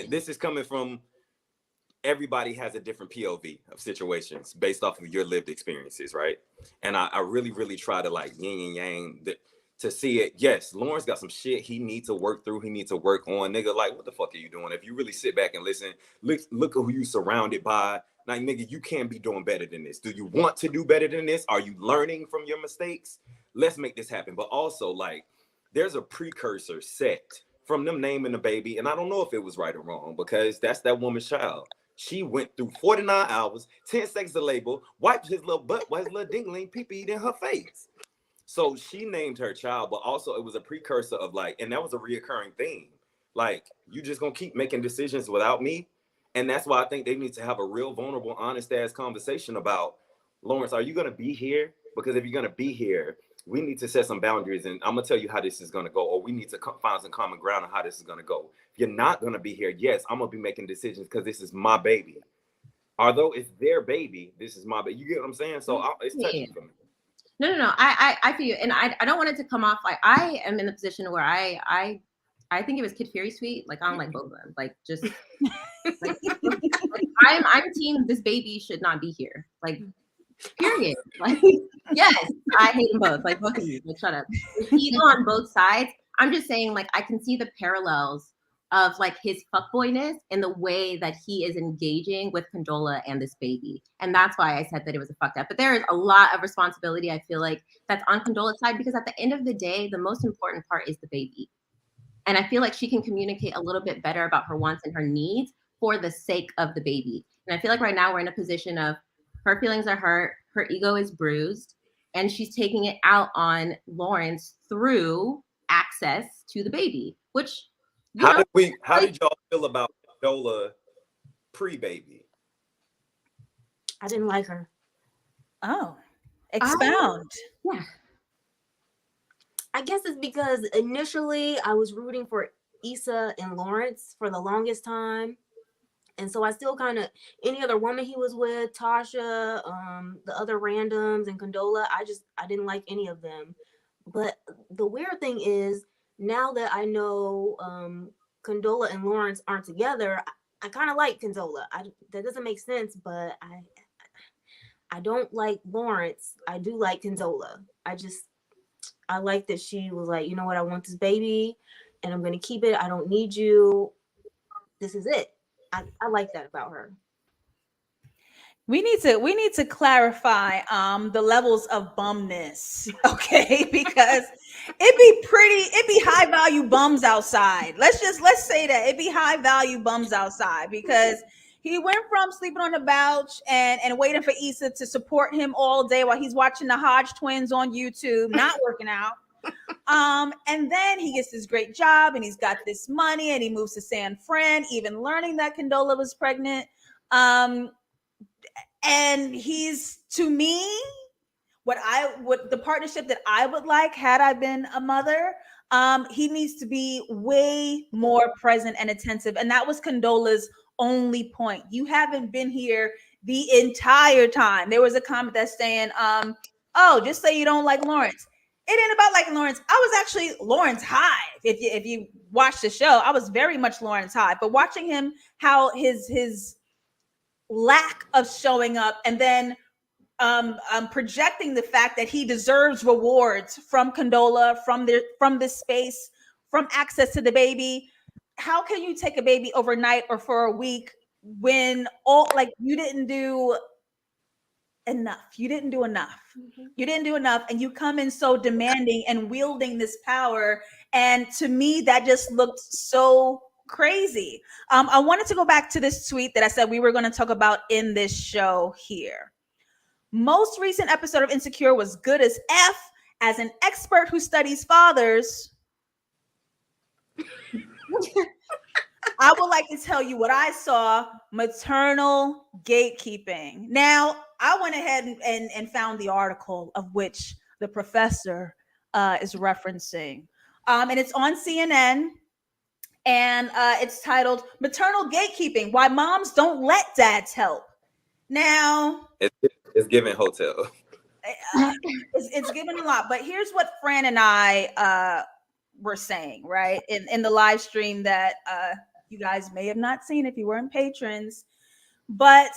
This is coming from everybody has a different POV of situations based off of your lived experiences, right? And I really, really try to like yin and yang to see it. Yes, Lawrence got some shit he needs to work through. He needs to work on. Nigga, like, what the fuck are you doing? If you really sit back and listen, look at who you surrounded by. Like, nigga, you can't be doing better than this. Do you want to do better than this? Are you learning from your mistakes? Let's make this happen. But also, like, there's a precursor set from them naming the baby. And I don't know if it was right or wrong because that's that woman's child. She went through 49 hours, 10 seconds of labor, wiped his little butt while his little dingling pee-peed in her face. So she named her child, but also it was a precursor of like, and that was a reoccurring theme. Like, you just gonna keep making decisions without me? And that's why I think they need to have a real vulnerable, honest ass conversation about, Lawrence, are you gonna be here? Because if you're gonna be here, we need to set some boundaries and I'm gonna tell you how this is gonna go, or we need to find some common ground on how this is gonna go. If you're not gonna be here, yes, I'm gonna be making decisions because this is my baby. Although it's their baby, this is my baby. You get what I'm saying? So it's touching for me. No. I feel you, and I don't want it to come off like I am in the position where I think it was Kid Fury sweet. Like I don't like both of them. Like just like I'm team. This baby should not be here. Like period. Like yes, I hate them both. Like both of you. Like shut up. He's on both sides. I'm just saying like I can see the parallels of like his fuckboyness and the way that he is engaging with Condola and this baby. And that's why I said that it was a fucked up. But there is a lot of responsibility, I feel like, that's on Condola's side, because at the end of the day, the most important part is the baby. And I feel like she can communicate a little bit better about her wants and her needs for the sake of the baby. And I feel like right now we're in a position of her feelings are hurt, her ego is bruised, and she's taking it out on Lawrence through access to the baby, which How did y'all feel about Condola pre-baby? I didn't like her. Oh, expound. Yeah. I guess it's because initially I was rooting for Issa and Lawrence for the longest time. And so I still kind of, any other woman he was with, Tasha, the other randoms and Condola, I didn't like any of them. But the weird thing is, now that I know Condola and Lawrence aren't together, I kind of like Condola. That doesn't make sense, but I don't like Lawrence. I do like Condola. I like that she was like, you know what, I want this baby and I'm going to keep it. I don't need you. This is it. I like that about her. We need to clarify the levels of bumness, okay? Because it'd be high value bums outside. Let's say that it'd be high value bums outside, because he went from sleeping on the couch and waiting for Issa to support him all day while he's watching the Hodge twins on YouTube, not working out. And then he gets this great job and he's got this money and he moves to San Fran, even learning that Condola was pregnant. And he's, to me, what the partnership that I would like had I been a mother, he needs to be way more present and attentive. And that was Condola's only point. You haven't been here the entire time. There was a comment that's saying, oh, just say you don't like Lawrence. It ain't about liking Lawrence. I was actually Lawrence Hive. If you watch the show, I was very much Lawrence Hive. But watching him, how his lack of showing up and then projecting the fact that he deserves rewards from Condola, from this space, from access to the baby. How can you take a baby overnight or for a week when you didn't do enough? You didn't do enough. Mm-hmm. You didn't do enough, and you come in so demanding and wielding this power. And to me, that just looked so crazy. I wanted to go back to this tweet that I said we were going to talk about in this show here. Most recent episode of Insecure was good as F. As an expert who studies fathers, I would like to tell you what I saw: maternal gatekeeping. Now, I went ahead and found the article of which the professor is referencing. And it's on CNN, and it's titled Maternal Gatekeeping: Why Moms Don't Let Dads Help. Now, it's giving hotel. It's given a lot, but here's what Fran and I were saying, right? In the live stream that you guys may have not seen if you weren't patrons, but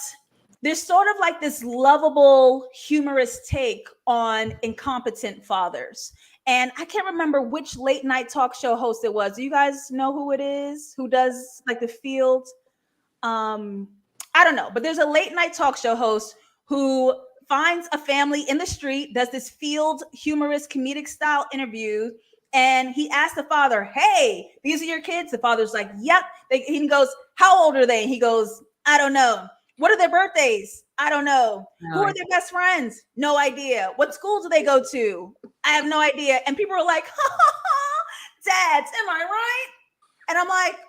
there's sort of like this lovable, humorous take on incompetent fathers. And I can't remember which late night talk show host it was. Do you guys know who it is? Who does like the field? I don't know, but there's a late night talk show host who finds a family in the street, does this field humorous comedic style interview, and he asks the father, "Hey, these are your kids?" The father's like, "Yep." He goes, "How old are they?" And he goes, "I don't know." "What are their birthdays?" "I don't know." "Who are their best friends?" "No idea." "What school do they go to?" "I have no idea." And people are like, "Ha ha ha, dads, am I right?" And I'm like,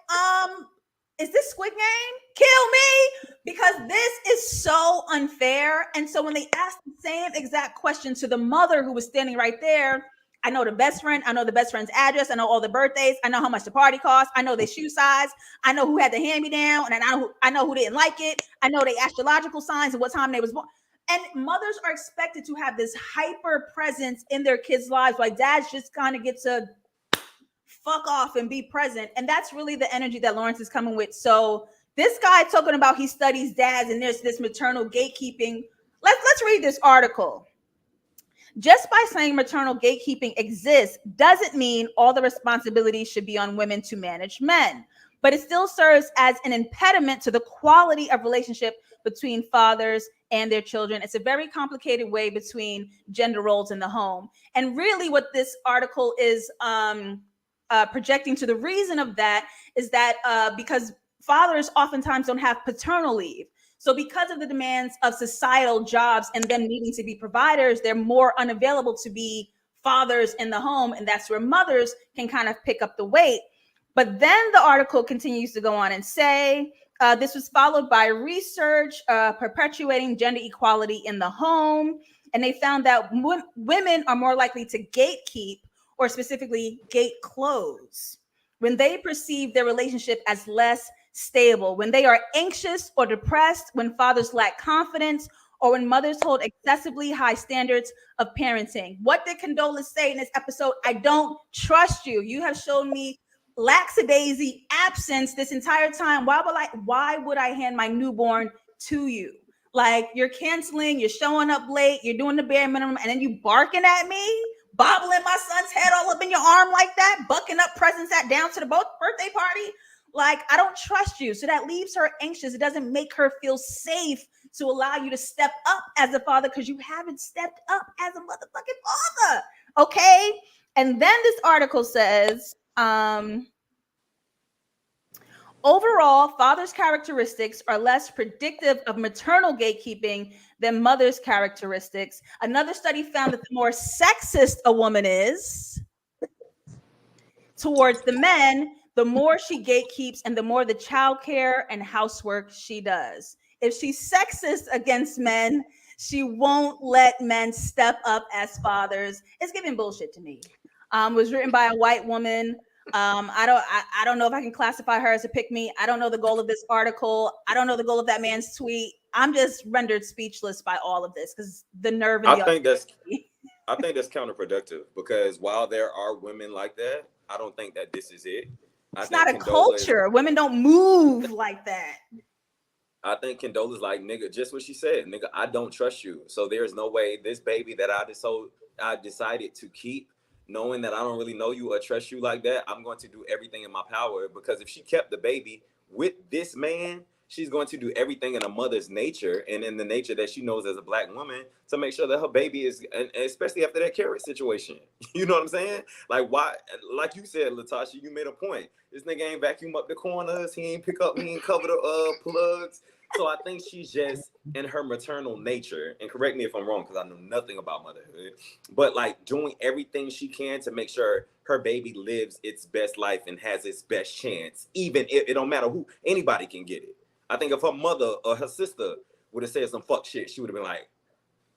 is this Squid Game? Kill me, because this is so unfair. And so when they asked the same exact question to the mother who was standing right there, I know the best friend, I know the best friend's address, I know all the birthdays, I know how much the party cost, I know their shoe size, I know who had the hand-me-down, and I know who didn't like it, I know their astrological signs and what time they was born. And mothers are expected to have this hyper presence in their kids' lives, while dads just kind of get to fuck off and be present. And that's really the energy that Lawrence is coming with. So this guy talking about he studies dads and there's this maternal gatekeeping. Let's read this article. Just by saying maternal gatekeeping exists doesn't mean all the responsibilities should be on women to manage men, but it still serves as an impediment to the quality of relationship between fathers and their children. It's a very complicated way between gender roles in the home. And really what this article is projecting to the reason of that is that because fathers oftentimes don't have paternal leave. So because of the demands of societal jobs and them needing to be providers, they're more unavailable to be fathers in the home. And that's where mothers can kind of pick up the weight. But then the article continues to go on and say, this was followed by research perpetuating gender equality in the home. And they found that women are more likely to gatekeep, or specifically gate close, when they perceive their relationship as less stable, when they are anxious or depressed, when fathers lack confidence, or when mothers hold excessively high standards of parenting. What did Condola say in this episode? "I don't trust you. You have shown me lackadaisy absence this entire time. Why would I hand my newborn to you? Like, you're canceling, you're showing up late, you're doing the bare minimum, and then you barking at me, bobbling my son's head all up in your arm like that, bucking up presents down to the birthday party. Like, I don't trust you." So that leaves her anxious. It doesn't make her feel safe to allow you to step up as a father, because you haven't stepped up as a motherfucking father. Okay. And then this article says, overall, fathers' characteristics are less predictive of maternal gatekeeping than mothers' characteristics. Another study found that the more sexist a woman is towards the men, the more she gatekeeps and the more the childcare and housework she does. If she's sexist against men, she won't let men step up as fathers. It's giving bullshit to me. Was written by a white woman. I don't know if I can classify her as a pick me. I don't know the goal of this article. I don't know the goal of that man's tweet. I'm just rendered speechless by all of this, because the nerve. I think that's counterproductive, because while there are women like that, I don't think that this is it. It's not a culture. Women don't move like that. I think Condola's like, nigga, just what she said, nigga, I don't trust you. So there's no way this baby that I decided to keep, knowing that I don't really know you or trust you like that, I'm going to do everything in my power. Because if she kept the baby with this man, she's going to do everything in a mother's nature and in the nature that she knows as a Black woman to make sure that her baby is, and especially after that carrot situation. You know what I'm saying? Like, why? Like you said, Latasha, you made a point. This nigga ain't vacuum up the corners. He ain't cover the plugs. So I think she's just in her maternal nature, and correct me if I'm wrong because I know nothing about motherhood, but like doing everything she can to make sure her baby lives its best life and has its best chance, even if it don't matter who, anybody can get it. I think if her mother or her sister would have said some fuck shit, she would have been like,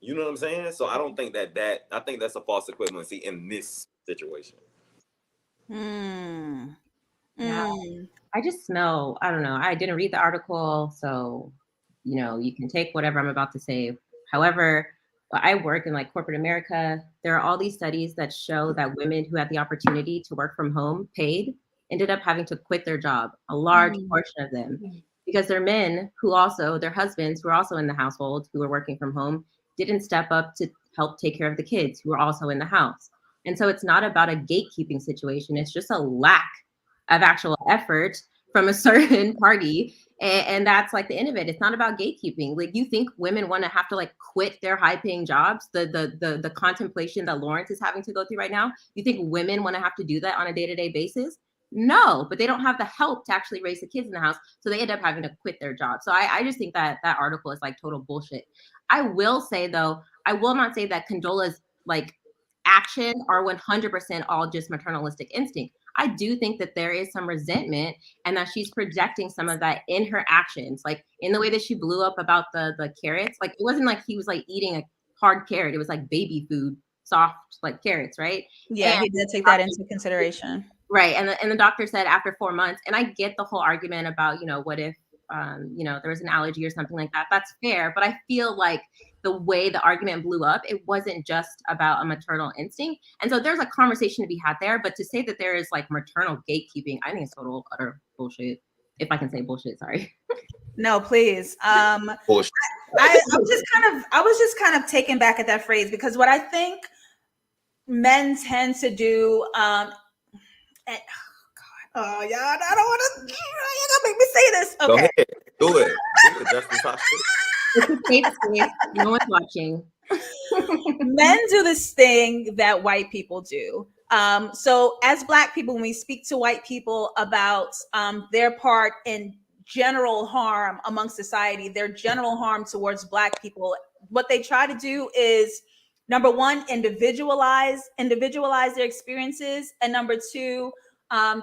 you know what I'm saying? So I don't think I think that's a false equivalency in this situation. Yeah. I just smell, I don't know. I didn't read the article, so, you can take whatever I'm about to say. However, I work in like corporate America. There are all these studies that show that women who had the opportunity to work from home paid ended up having to quit their job, a large portion of them, because their men who also, their husbands who are also in the household, who were working from home, didn't step up to help take care of the kids who were also in the house. And so it's not about a gatekeeping situation. It's just a lack of actual effort from a certain party. And that's like the end of it. It's not about gatekeeping. Like, you think women want to have to like quit their high paying jobs, the contemplation that Lawrence is having to go through right now? You think women want to have to do that on a day-to-day basis? No, but they don't have the help to actually raise the kids in the house. So they end up having to quit their job. So I just think that article is like total bullshit. I will say though, I will not say that Condola's like action are 100% all just maternalistic instinct. I do think that there is some resentment and that she's projecting some of that in her actions, like in the way that she blew up about the carrots. Like, it wasn't like he was like eating a hard carrot. It was like baby food, soft like carrots, right? Yeah, and he did take that into consideration. Right. And the doctor said after 4 months, and I get the whole argument about, what if, there was an allergy or something like that. That's fair. But I feel like the way the argument blew up, it wasn't just about a maternal instinct. And so there's a conversation to be had there. But to say that there is like maternal gatekeeping, I think it's total utter bullshit. If I can say bullshit, sorry. No, please. Bullshit. I was just kind of taken back at that phrase, because what I think men tend to do, oh, y'all, I don't want to. Y'all gonna make me say this. Okay. Go ahead. Do it. JustLatasha. It's a safe space. No one's watching. Men do this thing that white people do. So as Black people, when we speak to white people about their part in general harm among society, their general harm towards Black people, what they try to do is, number one, individualize their experiences, and number two,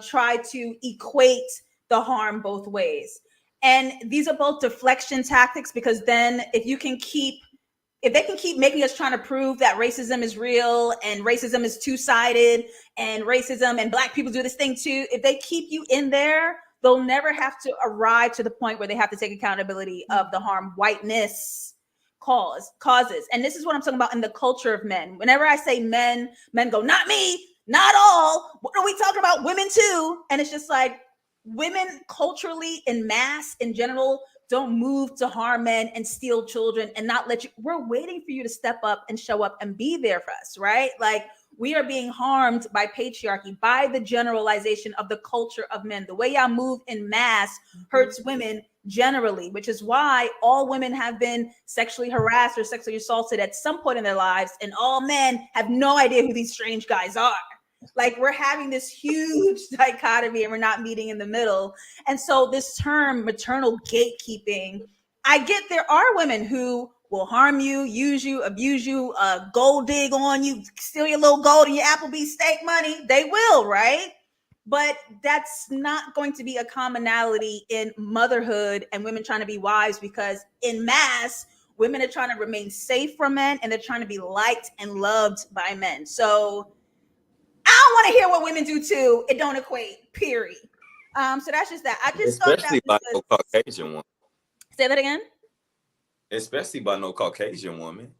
try to equate the harm both ways. And these are both deflection tactics, because then if they can keep making us trying to prove that racism is real and racism is two-sided and racism and Black people do this thing too, if they keep you in there, they'll never have to arrive to the point where they have to take accountability of the harm whiteness causes. And this is what I'm talking about in the culture of men. Whenever I say men go, not me, not all. What are we talking about? Women too. And it's just like, women culturally in mass in general don't move to harm men and steal children and not let you. We're waiting for you to step up and show up and be there for us, right? Like, we are being harmed by patriarchy, by the generalization of the culture of men. The way y'all move in mass hurts women generally, which is why all women have been sexually harassed or sexually assaulted at some point in their lives, and all men have no idea who these strange guys are. Like, we're having this huge dichotomy and we're not meeting in the middle. And so this term maternal gatekeeping, I get there are women who will harm you, use you, abuse you, gold dig on you, steal your little gold and your Applebee's steak money. They will, right? But that's not going to be a commonality in motherhood and women trying to be wives, because in mass, women are trying to remain safe from men and they're trying to be liked and loved by men. So I don't want to hear what women do too. It don't equate, period. So that's just that. I just Especially thought by no Caucasian woman. Say that again. Especially by no Caucasian woman.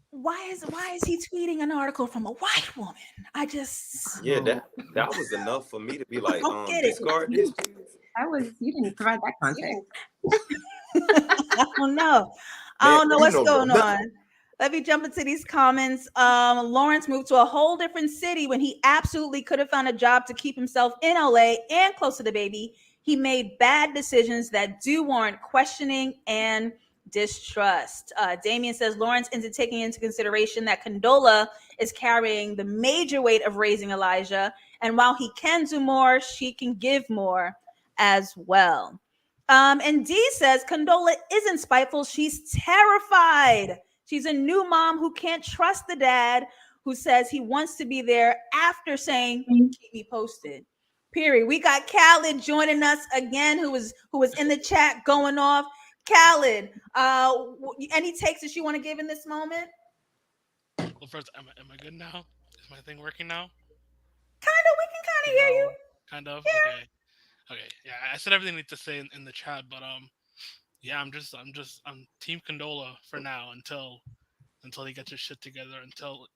Why is he tweeting an article from a white woman? I just that was enough for me to be like, discard this. You didn't provide that context. I don't know. I don't know what's going on. Let me jump into these comments. Lawrence moved to a whole different city when he absolutely could have found a job to keep himself in LA and close to the baby. He made bad decisions that do warrant questioning and distrust. Damien says Lawrence isn't taking into consideration that Condola is carrying the major weight of raising Elijah, and while he can do more, she can give more as well. And D says Condola isn't spiteful, she's terrified. She's a new mom who can't trust the dad who says he wants to be there after saying keep me posted. Period. We got Khaled joining us again, who was in the chat going off. Khaled, any takes that you want to give in this moment? Well, first, am I good now? Is my thing working now? We can kind of hear you. Kind of. Yeah. Okay. Yeah, I said everything I need to say in the chat, but yeah, I'm Team Condola for now until he gets his shit together, until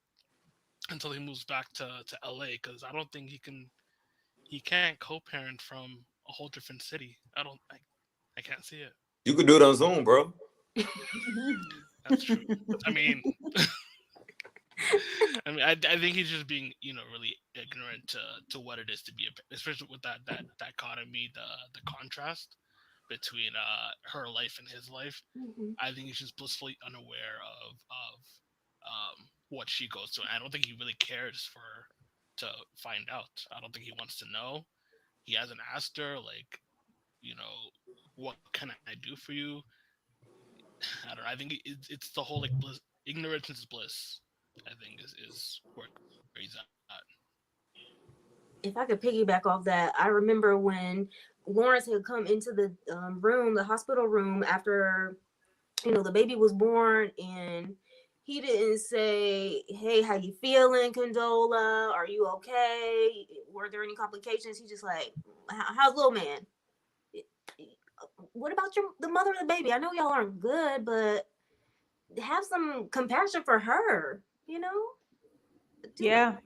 he moves back to LA, because I don't think he can't co-parent from a whole different city. I can't see it. You could do it on Zoom, bro. That's true. I mean, I think he's just being, really ignorant to what it is to be especially with that dichotomy, the contrast between her life and his life. Mhm. I think he's just blissfully unaware of what she goes through. I don't think he really cares to find out. I don't think he wants to know. He hasn't asked her, like, what can I do for you? I don't know. I think it's the whole, like, bliss, ignorance is bliss, I think is where he's at. If I could piggyback off that, I remember when Lawrence had come into the room, the hospital room, after the baby was born, and he didn't say, "Hey, how you feeling, Condola? Are you okay? Were there any complications?" He just like, "How's little man? What about the mother of the baby? I know y'all aren't good, but have some compassion for her, Do Yeah.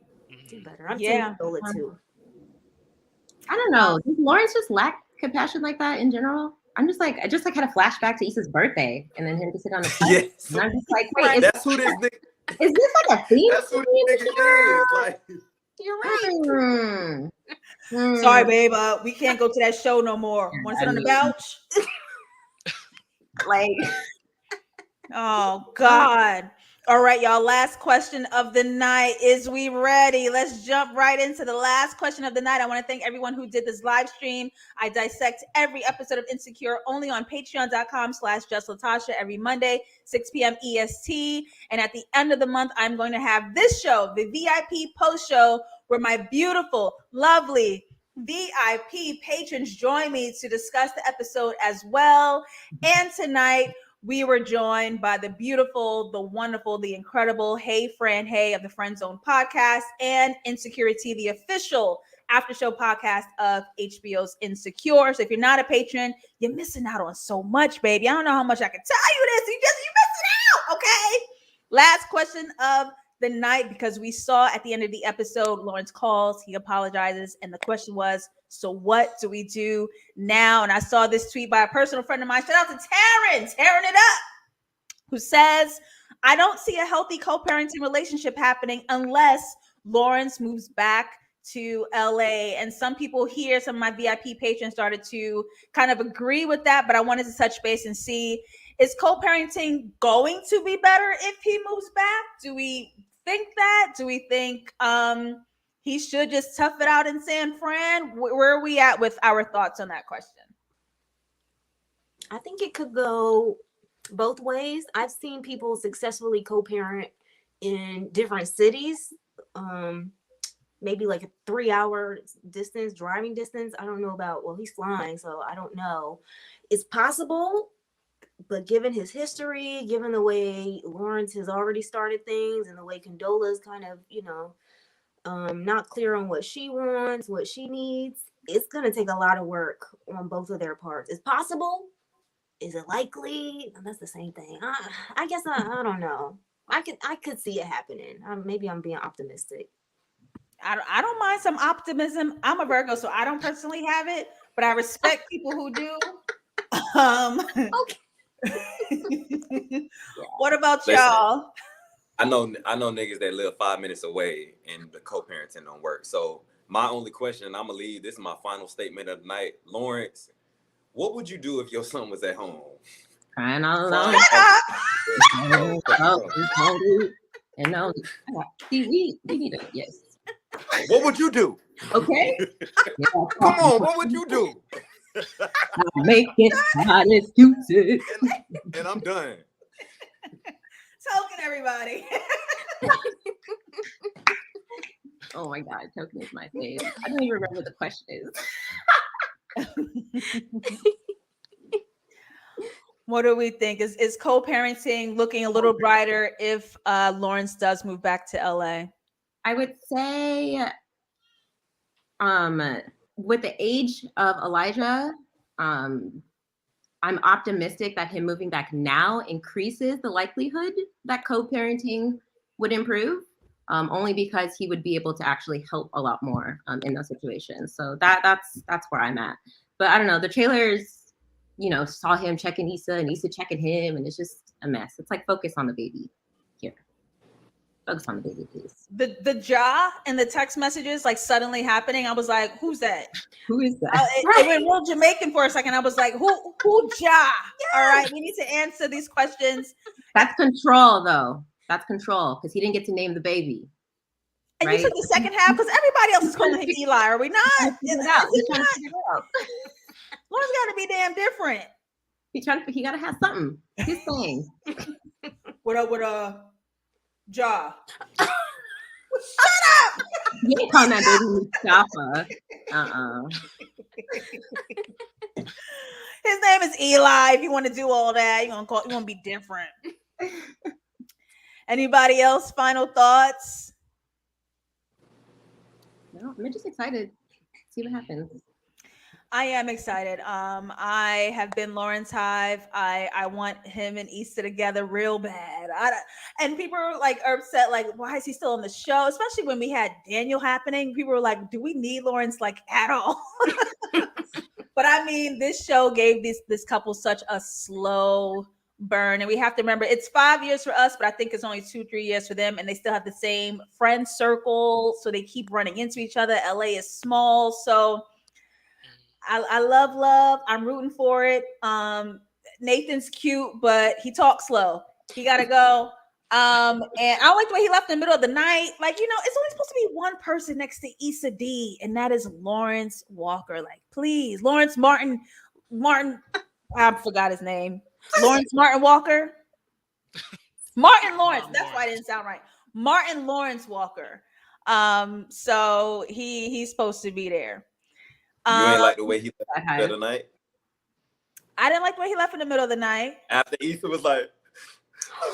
do better. I'm Yeah. Team Condola too. I don't know. Does Lawrence just lack compassion like that in general? I just had a flashback to Issa's birthday and then him to sit on the couch. Yes. And I'm just like, wait, Right. That's who this nigga. is this like a theme? That's who this nigga is. Like, You're right. Sorry, babe. We can't go to that show no more. Want to sit on the couch? Like, Oh God. All right, y'all. Last question of the night. Is we ready? Let's jump right into the last question of the night. I want to thank everyone who did this live stream. I dissect every episode of Insecure only on patreon.com/JustLatasha every Monday, 6 p.m. EST. And at the end of the month, I'm going to have this show, the VIP post show, where my beautiful, lovely VIP patrons join me to discuss the episode as well. And tonight, we were joined by the beautiful, the wonderful, the incredible Hey Fran Hey of the Friend Zone podcast and Insecurity, the official after show podcast of HBO's Insecure. So if you're not a patron, you're missing out on so much, baby. I don't know how much I can tell you this. You're missing out, okay? Last question of the night, because we saw at the end of the episode, Lawrence calls, he apologizes, and the question was, so what do we do now? And I saw this tweet by a personal friend of mine. Shout out to Taryn, tearing it up, who says, I don't see a healthy co-parenting relationship happening unless Lawrence moves back to LA. And some people here, some of my VIP patrons started to kind of agree with that, but I wanted to touch base and see, is co-parenting going to be better if he moves back? Do we think that? Do we think he should just tough it out in San Fran? Where are we at with our thoughts on that question? I think it could go both ways. I've seen people successfully co-parent in different cities, maybe like a 3-hour distance, driving distance. I don't know about, well, he's flying, so I don't know. It's possible, but given his history, given the way Lawrence has already started things and the way Condola's kind of, not clear on what she wants, what she needs, it's going to take a lot of work on both of their parts. It's possible. Is it likely? That's the same thing. I guess I don't know. I could see it happening. Maybe I'm being optimistic. I don't mind some optimism. I'm a Virgo, so I don't personally have it, but I respect people who do. Okay. What about Listen, y'all? I know niggas that live 5 minutes away and the co-parenting don't work. So My only question, and I'm gonna leave. This is my final statement of the night. Lawrence, what would you do if your son was at home? Crying all alone. And now, see, we need a yes. What would you do? Okay. Yeah, Come on, what would you do? I'm making hot excuses. And I'm done. Token, everybody. Oh my God, Token is my fave. I don't even remember what the question is. What do we think? Is co-parenting looking a little brighter if Lawrence does move back to LA? I would say, with the age of Elijah, I'm optimistic that him moving back now increases the likelihood that co-parenting would improve, only because he would be able to actually help a lot more in those situations. So that's where I'm at. But I don't know, the trailers, saw him checking Issa and Issa checking him, and it's just a mess. It's like, focus on the baby here. Focus on the baby, please. The jaw and the text messages like suddenly happening. I was like, who's that? Who is that? It went real Jamaican for a second. I was like, who ja? Yes. All right, we need to answer these questions. That's control, though. That's control, because he didn't get to name the baby. And you took the second half because everybody else is calling him Eli. Are we not? Lawrence got to be damn different. He got to have something. His thing. What up, Ja? Shut up! You ain't calling that baby Mustafa. His name is Eli. If you want to do all that, you want to be different. Anybody else? Final thoughts? No, I'm just excited. See what happens. I am excited. I have been Lawrence Hive. I want him and Issa together real bad. And people are upset, like, why is he still on the show? Especially when we had Daniel happening. People were like, do we need Lawrence at all? But I mean, this show gave this couple such a slow burn. And we have to remember it's 5 years for us, but I think it's only 2-3 years for them. And they still have the same friend circle. So they keep running into each other. LA is small. So I love. I'm rooting for it. Nathan's cute, but he talks slow. He gotta go. And I don't like the way he left in the middle of the night. It's only supposed to be one person next to Issa D, and that is Lawrence Walker. Please, Lawrence Martin. I forgot his name. Lawrence Martin Walker. Martin Lawrence. That's why it didn't sound right. Martin Lawrence Walker. So he's supposed to be there. You ain't like the way he left the other night? I didn't like the way he left in the middle of the night. After Issa was like,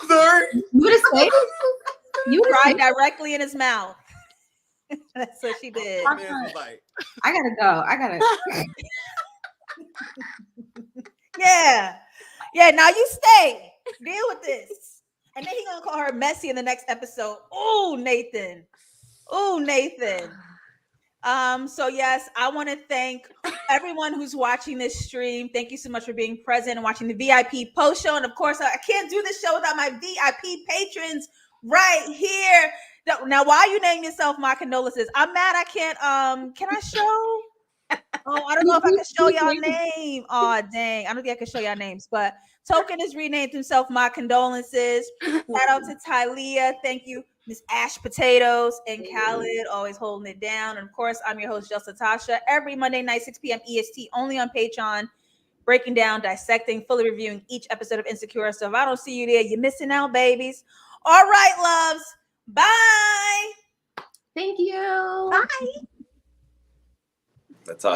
sorry. You would have said you cried directly in his mouth. That's what she did. I gotta go. Yeah. Now you stay. Deal with this. And then he's gonna call her messy in the next episode. Oh, Nathan. So yes, I want to thank everyone who's watching this stream. Thank you so much for being present and watching the VIP post show. And of course, I can't do this show without my VIP patrons right here. Now, why are you naming yourself my condolences? I'm mad I can't, can I show? Oh, I don't know if I can show y'all name. Oh, dang. I don't think I can show y'all names, but Token has renamed himself my condolences. Shout out to Tylea. Thank you. Miss Ash Potatoes and Khaled, always holding it down. And of course, I'm your host, JustLatasha. Every Monday night, 6 p.m. EST, only on Patreon, breaking down, dissecting, fully reviewing each episode of Insecure. So if I don't see you there, you're missing out, babies. All right, loves. Bye. Thank you. Bye. Latasha.